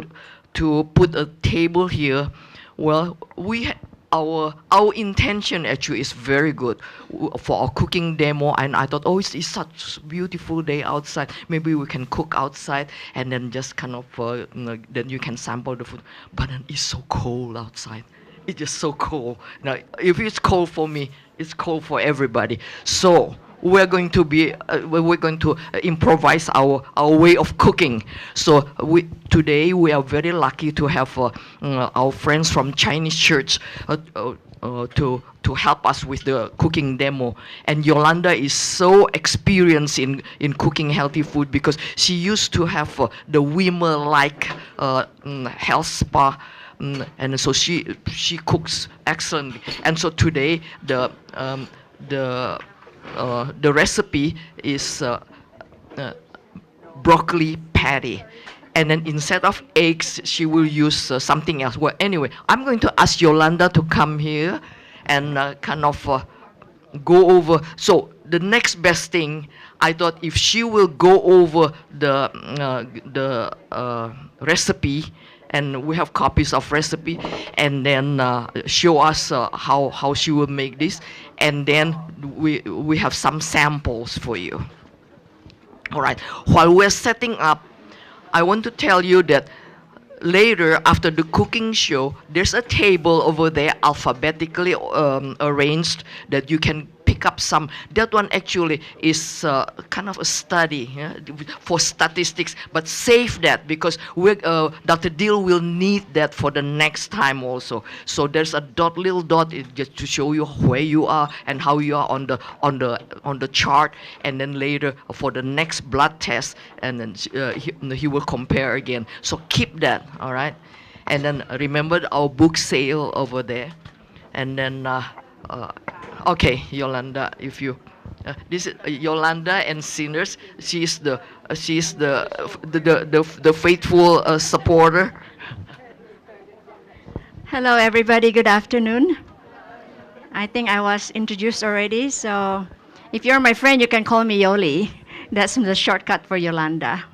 put a table here. Well, our intention actually is very good for our cooking demo, and I thought, oh, it's such a beautiful day outside. Maybe we can cook outside, and then just kind of then you can sample the food. But then it's so cold outside. It's just so cold. Now, if it's cold for me, it's cold for everybody. So we're going to improvise our way of cooking. So today we are very lucky to have our friends from Chinese church to help us with the cooking demo. And Yolanda is so experienced in cooking healthy food because she used to have the Wimmer-like health spa. And so she cooks excellently. And so today the recipe is broccoli patty, and then instead of eggs she will use something else. Well, anyway, I'm going to ask Yolanda to come here and kind of go over. So the next best thing, I thought, if she will go over the recipe, and we have copies of recipe, and then show us how she will make this, and then we have some samples for you. All right. While we're setting up, I want to tell you that later, after the cooking show, there's a table over there alphabetically arranged that you can pick up some. That one actually is kind of a study for statistics, but save that because Dr. Diehl will need that for the next time also. So there's a little dot just to show you where you are and how you are on the chart, and then later for the next blood test, and then he will compare again. So keep that, all right? And then remember our book sale over there, and then. Okay, Yolanda, if you, this is Yolanda and Sinners. She's the faithful supporter. Hello, everybody. Good afternoon. I think I was introduced already, so if you're my friend, you can call me Yoli. That's the shortcut for Yolanda.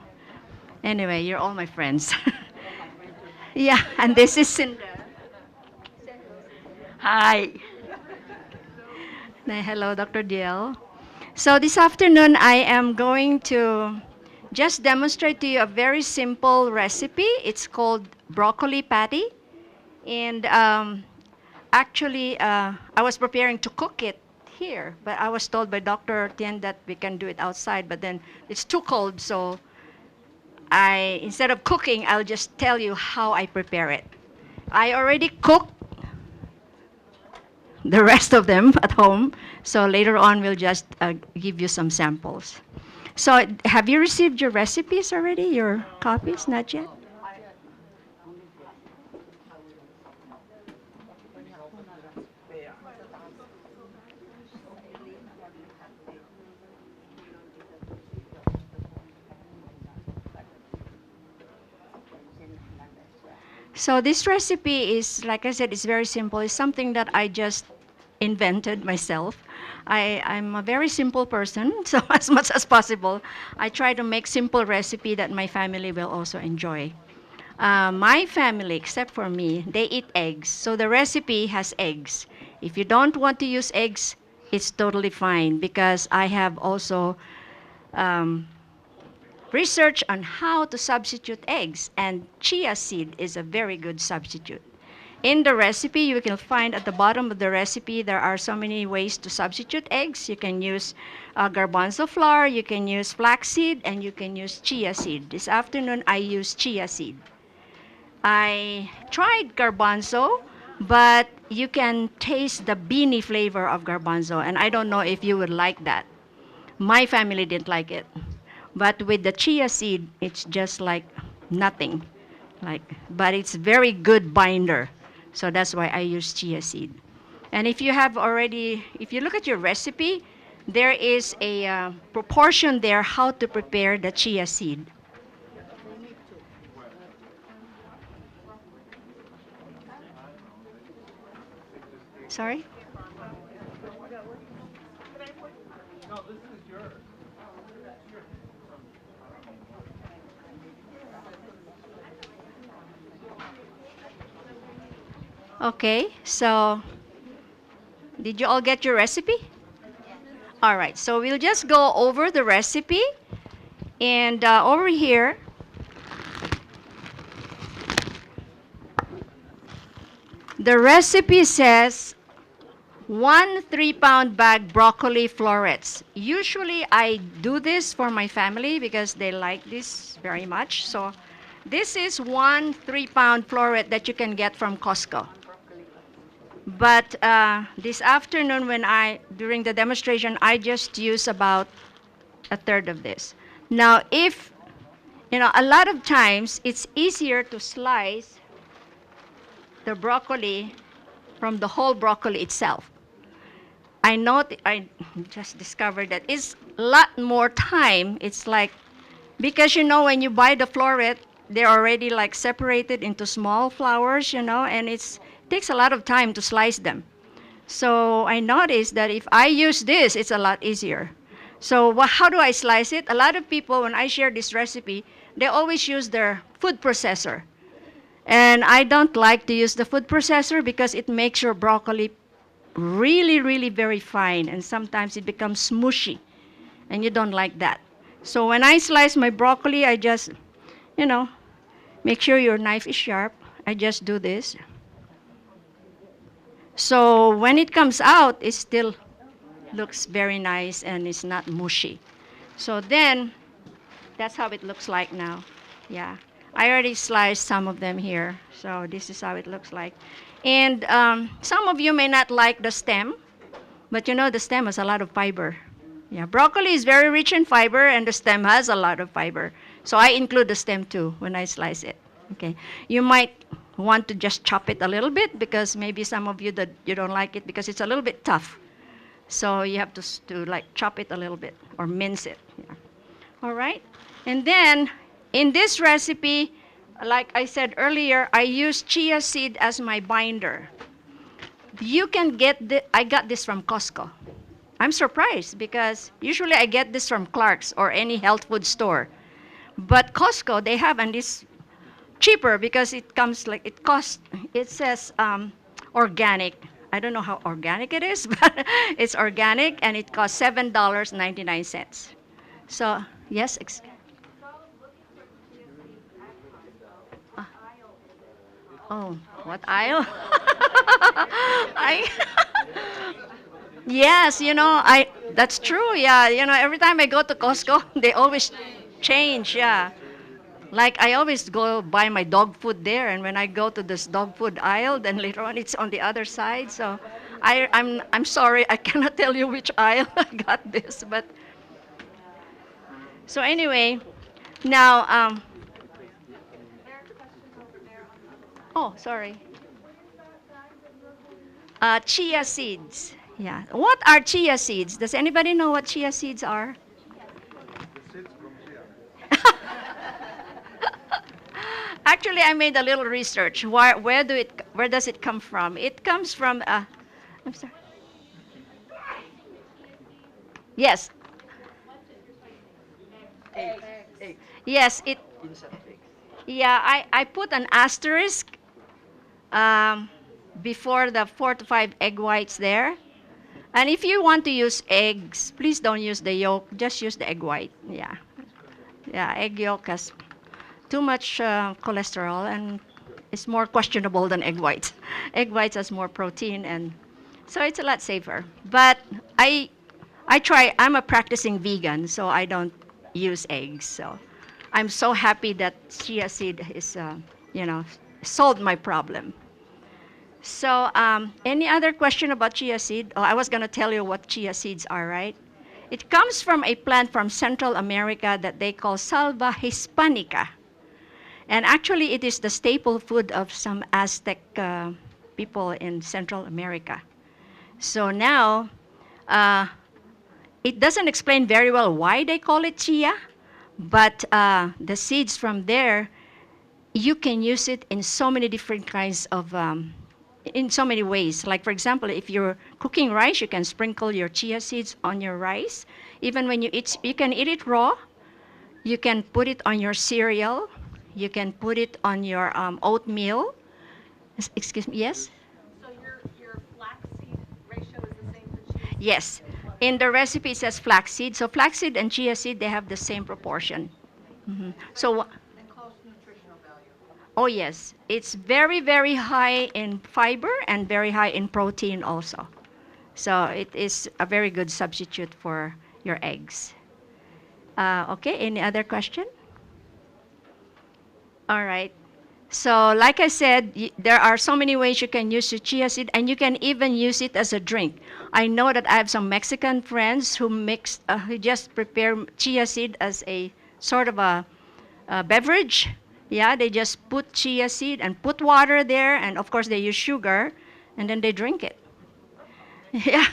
Anyway, you're all my friends. Yeah, and this is Cinder. Hi. Hello, Dr. Diehl. So this afternoon, I am going to just demonstrate to you a very simple recipe. It's called broccoli patty. And actually, I was preparing to cook it here, but I was told by Dr. Tien that we can do it outside, but then it's too cold, so instead of cooking, I'll just tell you how I prepare it. I already cooked the rest of them at home, so later on we'll just give you some samples. So have you received your recipes already, your copies? Not yet? So this recipe is, like I said, it's very simple. It's something that I just invented myself. I'm a very simple person, so as much as possible, I try to make simple recipe that my family will also enjoy. My family, except for me, they eat eggs. So the recipe has eggs. If you don't want to use eggs, it's totally fine because I have also research on how to substitute eggs, and chia seed is a very good substitute. In the recipe, you can find at the bottom of the recipe, there are so many ways to substitute eggs. You can use garbanzo flour, you can use flaxseed, and you can use chia seed. This afternoon, I used chia seed. I tried garbanzo, but you can taste the beanie flavor of garbanzo, and I don't know if you would like that. My family didn't like it. But with the chia seed, it's just like nothing. But it's very good binder. So that's why I use chia seed. And if you look at your recipe, there is a proportion there how to prepare the chia seed. Sorry? Okay, so did you all get your recipe? All right, so we'll just go over the recipe. And over here, the recipe says 1 3-pound bag broccoli florets. Usually I do this for my family because they like this very much. So this is 1 3-pound floret that you can get from Costco. But this afternoon during the demonstration, I just use about a third of this. Now, a lot of times it's easier to slice the broccoli from the whole broccoli itself. I just discovered that it's a lot more time. It's like, because when you buy the floret, they're already like separated into small flowers, and it takes a lot of time to slice them. So I noticed that if I use this, it's a lot easier. So how do I slice it? A lot of people, when I share this recipe, they always use their food processor. And I don't like to use the food processor because it makes your broccoli really, really very fine. And sometimes it becomes smushy. And you don't like that. So when I slice my broccoli, I just, make sure your knife is sharp. I just do this. So when it comes out, it still looks very nice and it's not mushy. So then, that's how it looks like now. Yeah. I already sliced some of them here. So this is how it looks like. And some of you may not like the stem, but the stem has a lot of fiber. Yeah, broccoli is very rich in fiber and the stem has a lot of fiber. So I include the stem too when I slice it. Okay. You might want to just chop it a little bit because maybe some of you that you don't like it because it's a little bit tough. So you have to like chop it a little bit or mince it. Yeah. All right. And then in this recipe, like I said earlier, I use chia seed as my binder. You can I got this from Costco. I'm surprised because usually I get this from Clark's or any health food store. But Costco, they have, and it's cheaper because it says organic. I don't know how organic it is, but it's organic and it costs $7.99. So, yes, oh, what aisle? Yes, that's true, yeah. Every time I go to Costco, they always change, yeah. Like I always go buy my dog food there, and when I go to this dog food aisle, then later on it's on the other side. So I'm sorry, I cannot tell you which aisle I got this, but so anyway, now oh, sorry. Chia seeds. Yeah. What are chia seeds? Does anybody know what chia seeds are? Actually, I made a little research. Where does it come from? It comes from. I'm sorry. Yes. Eggs. Yes. Yeah. I put an asterisk before the 4 to 5 egg whites there. And if you want to use eggs, please don't use the yolk. Just use the egg white. Yeah. Yeah. Egg yolk has too much cholesterol, and it's more questionable than egg whites. Egg whites has more protein, and so it's a lot safer. But I try. I'm a practicing vegan, so I don't use eggs. So I'm so happy that chia seed is, solved my problem. So any other question about chia seed? Oh, I was going to tell you what chia seeds are, right? It comes from a plant from Central America that they call Salva hispanica. And actually, it is the staple food of some Aztec people in Central America. So now, it doesn't explain very well why they call it chia, but the seeds from there, you can use it in so many different kinds of, in so many ways. Like, for example, if you're cooking rice, you can sprinkle your chia seeds on your rice. Even when you eat, you can eat it raw. You can put it on your cereal. You can put it on your oatmeal. Excuse me, yes? So your flaxseed ratio is the same for chia? Yes. In the recipe, it says flaxseed. So flaxseed and chia seed, they have the same proportion. So, And close nutritional value. oh yes, it's very, very high in fiber and very high in protein also. So it is a very good substitute for your eggs. Okay, any other question? All right. So like I said, there are so many ways you can use your chia seed, and you can even use it as a drink. I know that I have some Mexican friends who who just prepare chia seed as a sort of a beverage. Yeah, they just put chia seed and put water there, and of course they use sugar, and then they drink it. Yeah.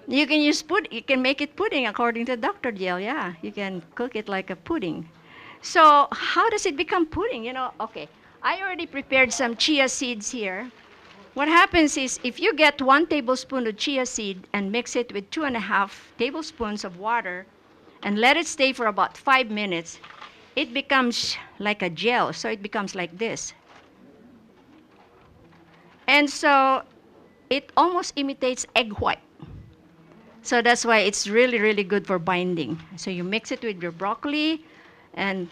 You can use you can make it pudding according to Dr. Diehl. Yeah, you can cook it like a pudding. So how does it become pudding? Okay, I already prepared some chia seeds here. What happens is if you get 1 tablespoon of chia seed and mix it with 2.5 tablespoons of water and let it stay for about 5 minutes, it becomes like a gel. So it becomes like this. And so it almost imitates egg white. So that's why it's really, really good for binding. So you mix it with your broccoli, and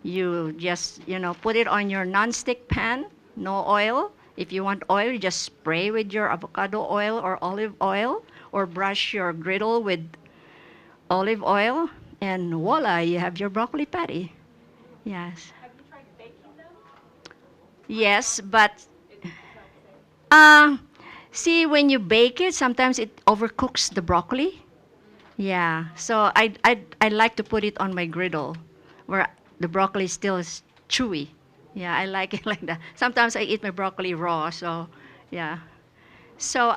you just, put it on your non-stick pan, no oil. If you want oil, you just spray with your avocado oil or olive oil, or brush your griddle with olive oil, and voila, you have your broccoli patty. Yes. Have you tried baking them? Yes, but see, when you bake it, sometimes it overcooks the broccoli. Yeah, so I like to put it on my griddle where the broccoli still is chewy. Yeah, I like it like that. Sometimes I eat my broccoli raw, so yeah. So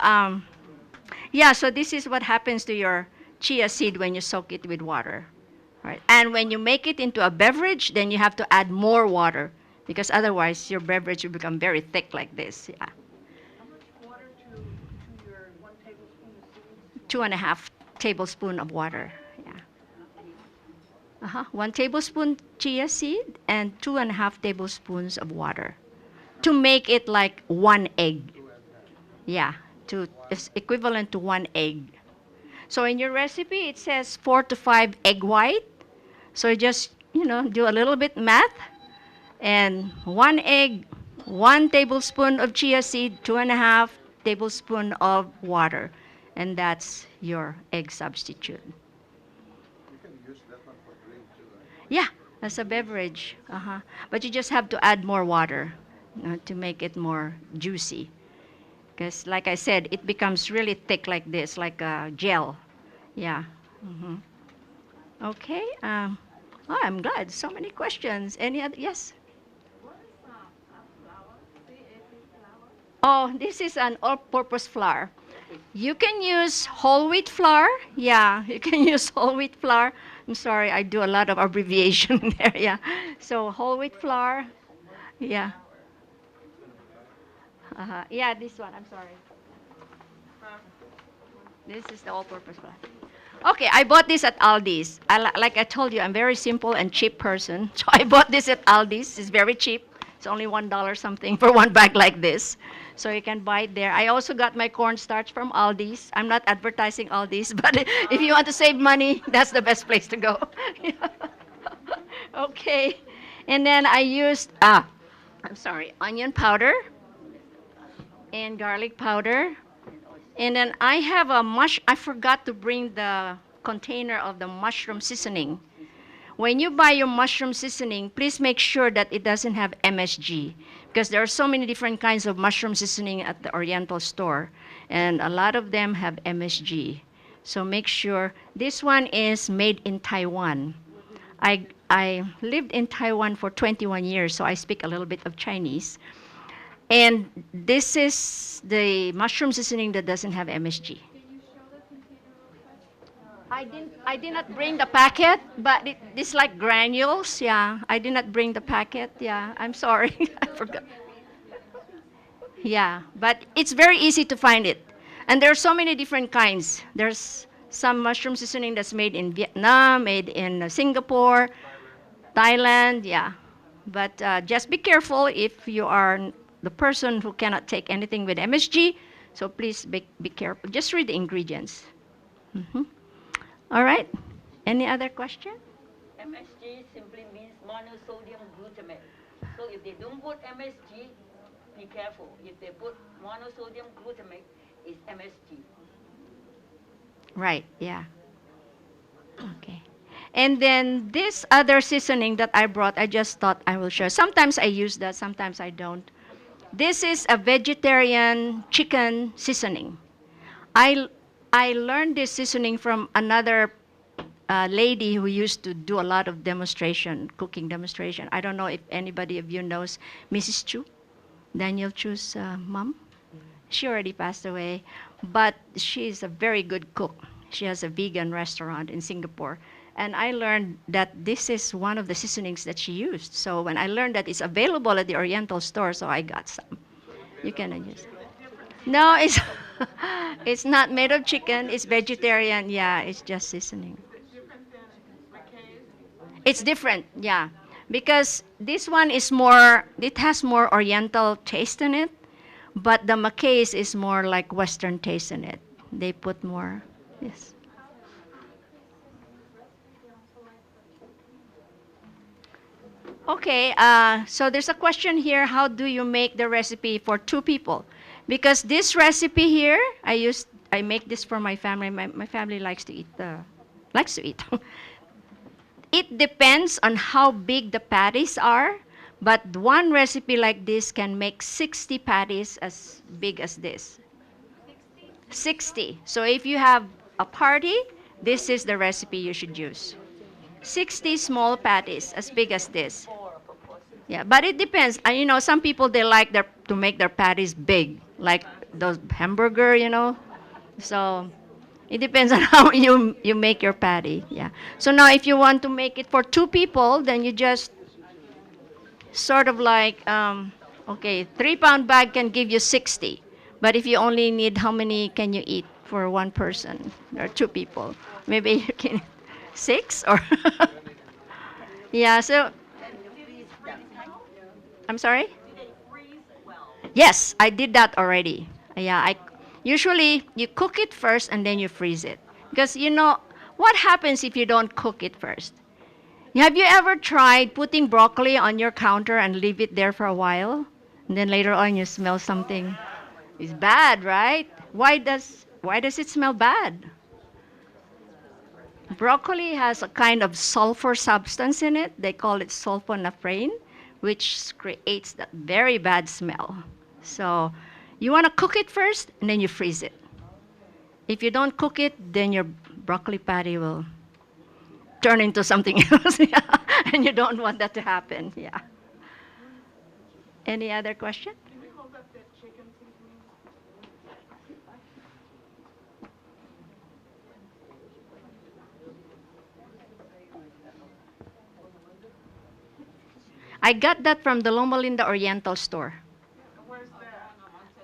yeah, so this is what happens to your chia seed when you soak it with water. Right? And when you make it into a beverage, then you have to add more water, because otherwise your beverage will become very thick like this. Yeah. How much water to your 1 tablespoon of seeds? 2.5 tablespoon of water. Yeah. 1 tablespoon chia seed and 2.5 tablespoons of water to make it like 1 egg. Yeah, it's equivalent to 1 egg. So in your recipe, it says 4 to 5 egg white. So you just, do a little bit math, and 1 egg, 1 tablespoon of chia seed, 2.5 tablespoon of water, and that's your egg substitute. You can use that one for drink too, right? Yeah, as a beverage. But you just have to add more water to make it more juicy. Because, like I said, it becomes really thick like this, like a gel. Yeah. Okay. Oh, I'm glad. So many questions. Any other? Yes. Oh, this is an all-purpose flour. You can use whole wheat flour. Yeah, you can use whole wheat flour. I'm sorry, I do a lot of abbreviation there. Yeah. So whole wheat flour. Yeah. Yeah, this one. I'm sorry. This is the all-purpose flour. Okay, I bought this at Aldi's. Like I told you, I'm a very simple and cheap person. So I bought this at Aldi's. It's very cheap. It's only $1 something for 1 bag like this. So you can buy it there. I also got my cornstarch from Aldi's. I'm not advertising Aldi's, but if you want to save money, that's the best place to go. Okay. And then I used, I'm sorry, onion powder and garlic powder. And then I have a I forgot to bring the container of the mushroom seasoning. When you buy your mushroom seasoning, please make sure that it doesn't have MSG because there are so many different kinds of mushroom seasoning at the Oriental store, and a lot of them have MSG. So make sure this one is made in Taiwan. I lived in Taiwan for 21 years, so I speak a little bit of Chinese. And this is the mushroom seasoning that doesn't have MSG. I did not bring the packet, but it's like granules. Yeah, I did not bring the packet. Yeah, I'm sorry, I forgot. Yeah, but it's very easy to find it, and there are so many different kinds. There's some mushroom seasoning that's made in Vietnam, made in Singapore, Thailand. Yeah, but just be careful if you are the person who cannot take anything with MSG. So please be careful. Just read the ingredients. Mhm. All right. Any other question? MSG simply means monosodium glutamate. So if they don't put MSG, be careful. If they put monosodium glutamate, it's MSG. Right. Yeah. Okay. And then this other seasoning that I brought, I just thought I will share. Sometimes I use that, sometimes I don't. This is a vegetarian chicken seasoning. I I learned this seasoning from another lady who used to do a lot of demonstration, cooking demonstration. I don't know if anybody of you knows Mrs. Chu, Daniel Chu's mom. She already passed away, but she's a very good cook. She has a vegan restaurant in Singapore. And I learned that this is one of the seasonings that she used. So when I learned that it's available at the Oriental store, so I got some. You can use it. No, it's it's not made of chicken. It's vegetarian. Yeah, it's just seasoning. It's different, yeah, because this one is more. It has more Oriental taste in it, but the Mackays is more like Western taste in it. They put more. Yes. Okay, so there's a question here. How do you make the recipe for 2 people? Because this recipe here, I make this for my family. My family likes to eat likes to eat. It depends on how big the patties are, but one recipe like this can make 60 patties as big as this. 60. So if you have a party, this is the recipe you should use. 60 small patties as big as this. Yeah, but it depends. Some people they like to make their patties big, like those hamburger. So it depends on how you make your patty. Yeah. So now if you want to make it for 2 people, then you just sort of like, okay, 3 pound bag can give you 60. But if you only need, how many can you eat for one person or 2 people? Maybe you can 6 or yeah. So I'm sorry. Yes, I did that already. Yeah, usually you cook it first and then you freeze it. Because what happens if you don't cook it first? Have you ever tried putting broccoli on your counter and leave it there for a while? And then later on you smell something. It's bad, right? Why does it smell bad? Broccoli has a kind of sulfur substance in it. They call it sulfonaphrine, which creates that very bad smell. So you want to cook it first, and then you freeze it. If you don't cook it, then your broccoli patty will turn into something else. Yeah. And you don't want that to happen. Yeah. Any other question? I got that from the Loma Oriental store.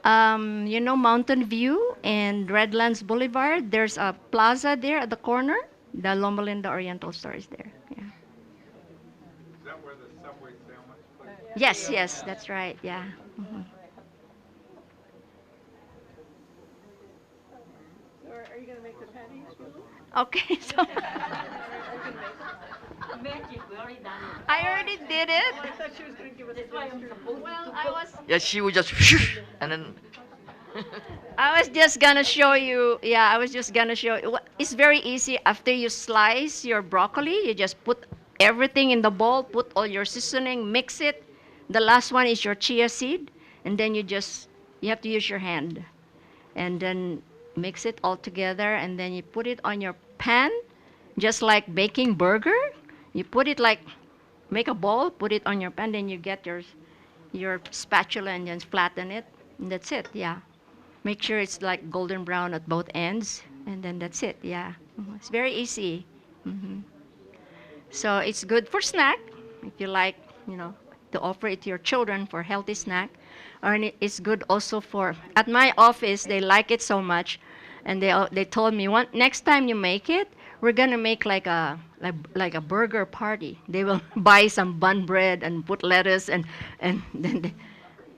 Mountain View and Redlands Boulevard. There's a plaza there at the corner. The Loma Oriental store is there. Yeah. Is that where the Subway sandwich place? Yes, that's right. Yeah. Mm-hmm. Are you going to make the patties? Okay, so magic. We already done it. I already did it. I thought she was going to give us That's why I'm supposed Well, to I cook. was Yeah, she would just and then. I was just gonna show you. Yeah, I was just gonna show you. It's very easy. After you slice your broccoli, you just put everything in the bowl, put all your seasoning, mix it. The last one is your chia seed, and then you have to use your hand, and then mix it all together, and then you put it on your pan, just like baking burger. You put it like make a ball, put it on your pan, then you get your spatula and then flatten it, and that's it. Yeah. Make sure it's like golden brown at both ends, and then that's it. Yeah, it's very easy. hmm So it's good for snack if you like, to offer it to your children for healthy snack, or it's good also for. At my office, they like it so much, and they told me next time you make it, we're gonna make like a burger party. They will buy some bun bread and put lettuce and then they,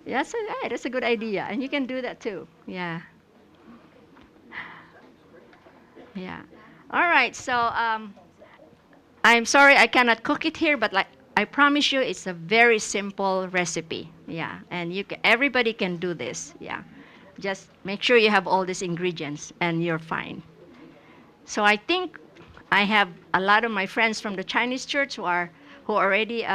that's a good idea, and you can do that too. Yeah. Yeah. All right. So I'm sorry I cannot cook it here, but like I promise you, it's a very simple recipe. Yeah, and everybody can do this. Yeah, just make sure you have all these ingredients, and you're fine. So I think I have a lot of my friends from the Chinese church who already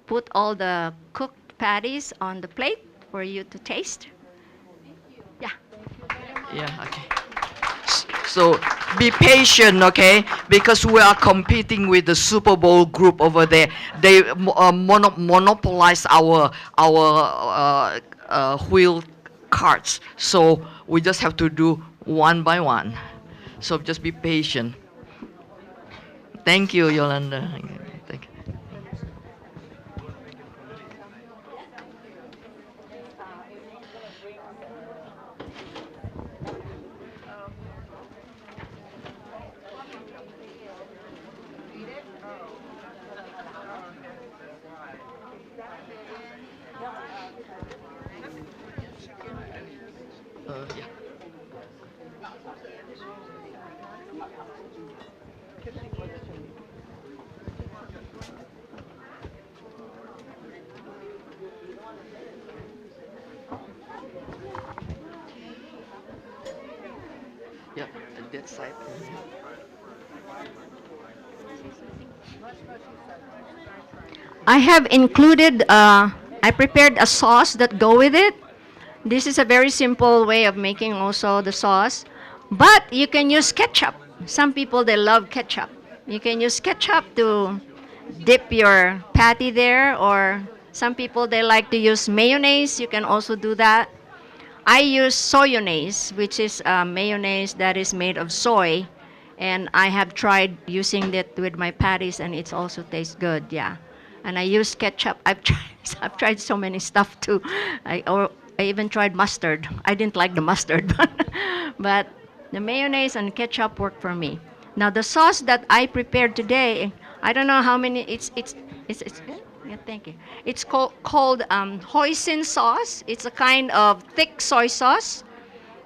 put all the cooked patties on the plate for you to taste. Yeah. Yeah, okay. So be patient, okay? Because we are competing with the Super Bowl group over there. They monopolize our wheel carts. So we just have to do one by one. So just be patient. Thank you, Yolanda. Thank you. Yeah. Yeah, that side. I have included. I prepared a sauce that go with it. This is a very simple way of making also the sauce, but you can use ketchup. Some people they love ketchup. You can use ketchup to dip your patty there, or some people they like to use mayonnaise. You can also do that. I use soyonnaise, which is mayonnaise that is made of soy, and I have tried using it with my patties, and it also tastes good. Yeah, and I use ketchup. I've tried. I've tried so many stuff too. I even tried mustard. I didn't like the mustard, but the mayonnaise and ketchup work for me. Now the sauce that I prepared today, I don't know how many. It's good. Yeah, thank you. It's called hoisin sauce. It's a kind of thick soy sauce,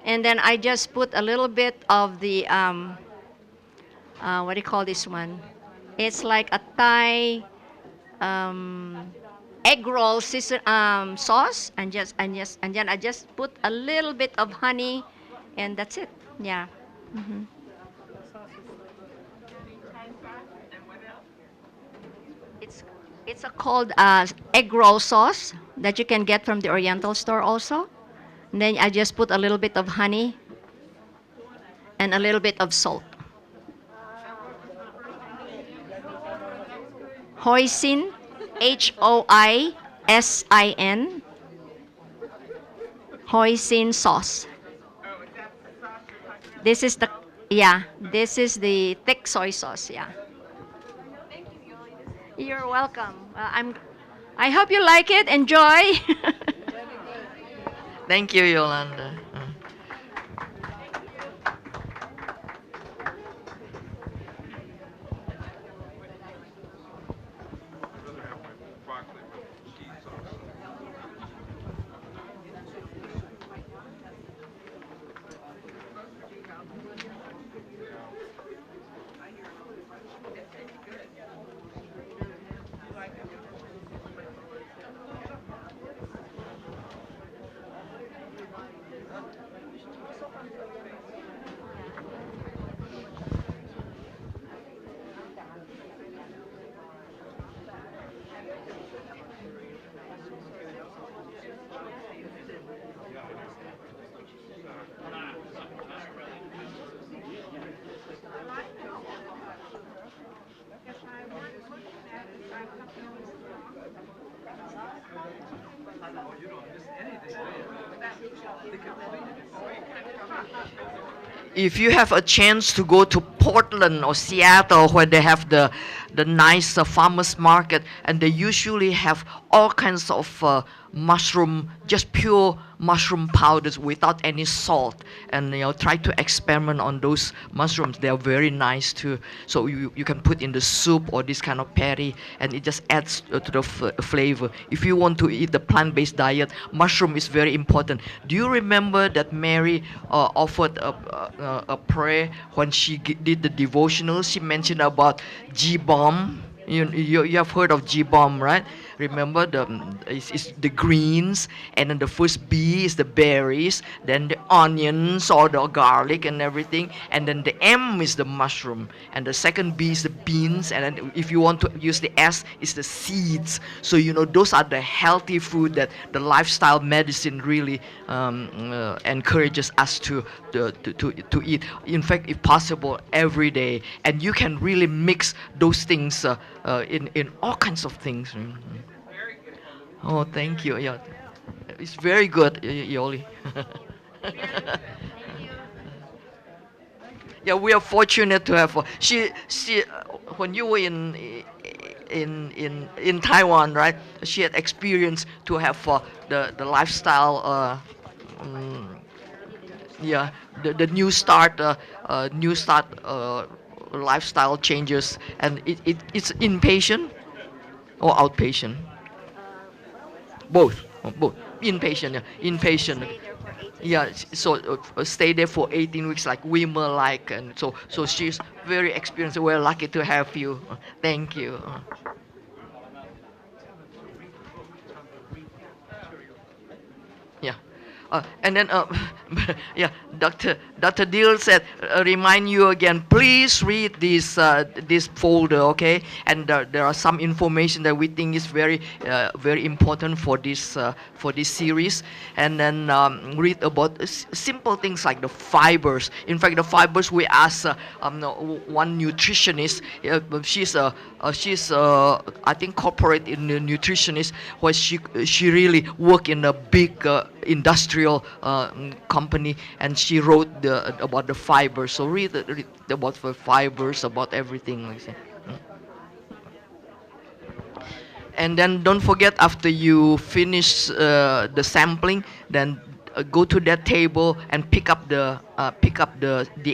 and then I just put a little bit of the what do you call this one? It's like a Thai egg roll sauce, and then I just put a little bit of honey, and that's it. Yeah. hmm It's it's a called egg roll sauce that you can get from the Oriental store also. And then I just put a little bit of honey and a little bit of salt. Hoisin, Hoisin, hoisin sauce. This is this is the thick soy sauce. Yeah. You're welcome. I hope you like it. Enjoy. Thank you, Yolanda. I'd rather have my broccoli with cheese sauce. If you have a chance to go to Portland or Seattle where they have the nice farmers market, and they usually have all kinds of mushroom, just pure mushroom powders without any salt, and try to experiment on those mushrooms. They are very nice too, so you can put in the soup or this kind of patty, and it just adds to the flavor. If you want to eat the plant-based diet, mushroom is very important. Do you remember that Mary offered a prayer when she did the devotional? She mentioned about G-bomb. You have heard of G-bomb, right? Remember, it's the greens, and then the first B is the berries, then the onions or the garlic and everything, and then the M is the mushroom, and the second B is the beans, and then if you want to use the S, it's the seeds. So those are the healthy food that the lifestyle medicine really encourages us to eat. In fact, if possible, every day, and you can really mix those things in all kinds of things. Oh, thank you. Yeah, it's very good, Yoli. Yeah, we are fortunate to have. She when you were in Taiwan, right? She had experience to have the lifestyle. Yeah, the new start lifestyle changes, and it's inpatient or outpatient. Both. Inpatient, yeah. Inpatient. Yeah, so stay there for 18 weeks like Wimmer like, and so she's very experienced. We're lucky to have you. Thank you. Yeah. And then, yeah, Dr. Diehl said, remind you again, please read this folder, okay? And there are some information that we think is very important for this series. And then read about simple things like the fibers. In fact, the fibers we asked one nutritionist. She's I think corporate in the nutritionist, where she really worked in a big industrial company, and she wrote about the fibers. So read about the fibers, about everything like that. And then don't forget, after you finish the sampling, then go to that table and pick up the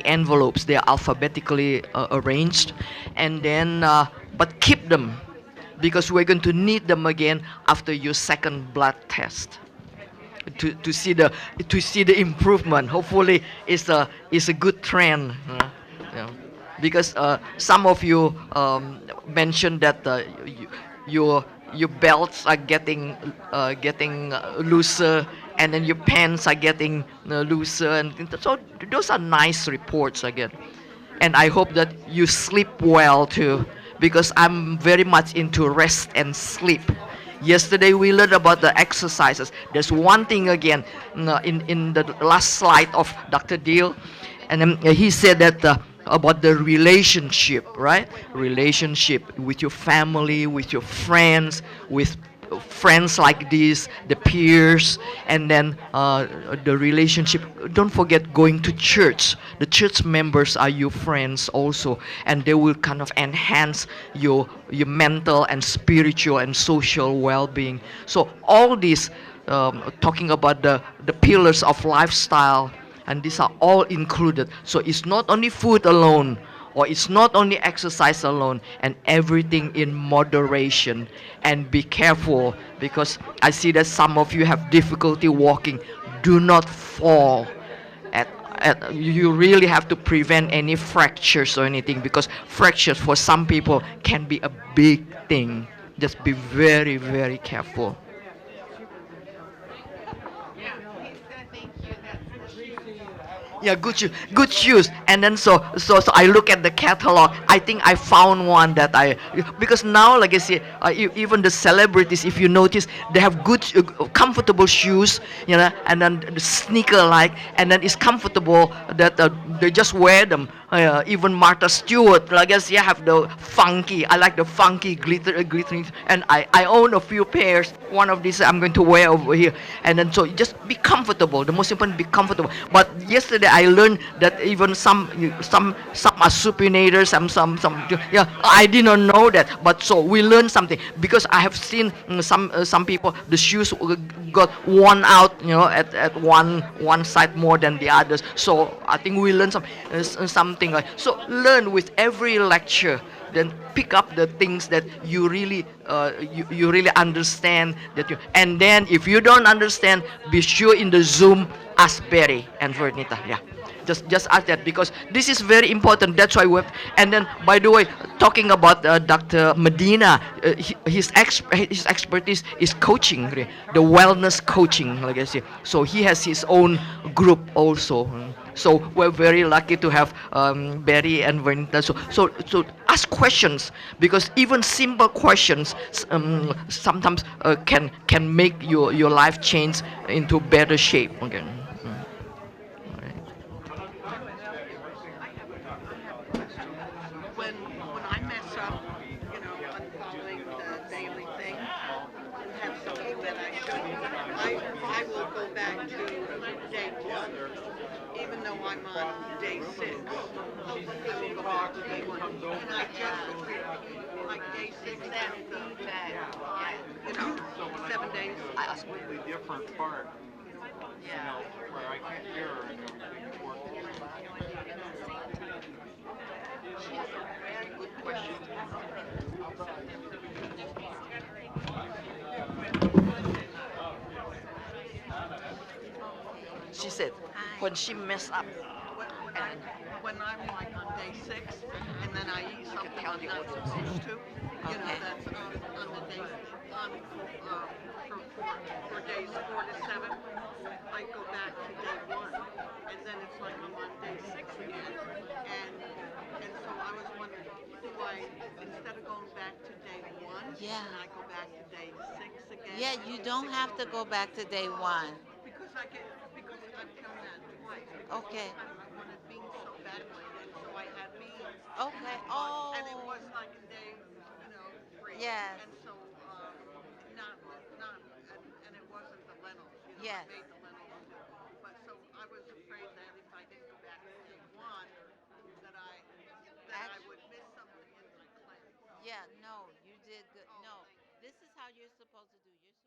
envelopes. They are alphabetically arranged, and then but keep them, because we're going to need them again after your second blood test to see the improvement. Hopefully, it's a good trend. Yeah. Because some of you mentioned that your belts are getting looser, and then your pants are getting looser, and so those are nice reports again. And I hope that you sleep well too, because I'm very much into rest and sleep. Yesterday we learned about the exercises. There's one thing again in the last slide of Dr. Diehl, and then he said that about the relationship, right? Relationship with your family, with your friends, with friends like this, the peers, and then the relationship. Don't forget going to church. The church members are your friends also, and they will kind of enhance your mental and spiritual and social well-being. So all these, talking about the pillars of lifestyle, and these are all included. So it's not only food alone, or it's not only exercise alone, and everything in moderation. And be careful, because I see that some of you have difficulty walking. Do not fall. You really have to prevent any fractures or anything, because fractures for some people can be a big thing. Just be very, very careful. Yeah, good shoes. And then so I look at the catalog. I think I found one that because now, like I say, even the celebrities, if you notice, they have good, comfortable shoes, and then the sneaker like, and then it's comfortable that they just wear them Even Martha Stewart, I guess, yeah, have the funky. I like the funky glittering, and I own a few pairs. One of these I'm going to wear over here, and then so just be comfortable. The most important, be comfortable. But yesterday I learned that even some are supinators, some yeah. I did not know that, but so we learned something because I have seen some people the shoes got worn out, at one side more than the others. So I think we learned something like so. Learn with every lecture, then pick up the things that you really you really understand that you. And then if you don't understand, be sure in the Zoom ask Barry and Vernita. Yeah. Just ask that because this is very important. That's why we have. And then, by the way, talking about Dr. Medina, his expertise is coaching, really, the wellness coaching, like I say. So he has his own group also. So we're very lucky to have Barry and Vernita. So ask questions because even simple questions sometimes can make your life change into better shape again. When I mess up, on following the daily thing, and have something that I shouldn't, I will go back to day one, even though I'm on day 6. I will go back to day 1, and I just repeat like day 6 and you know, 7 days. A completely different part, where I can't hear her and everything working. She said when she messed up. When I'm like on day 6, and then I eat something I'm not supposed to, that's on the day, for days 4 to 7, I go back to day 1, and then it's like I'm on day 6 again, and so I was wondering, do I, instead of going back to day 1, Yeah. can I go back to day 6 again? Yeah, you don't have to go back to day 1. Because I've done that twice. Because Okay. one time I wanted beans so badly, and so I had beans. Okay. And it was Oh. like day, 3. Yes. And so, and it wasn't the lentils. Yes. I made the lentils too. But so I was afraid that if I didn't go back to day 1, that I would miss something in my cleanse. Yeah, no, you did good. Oh, No, thank you. this is how you're supposed to do. You're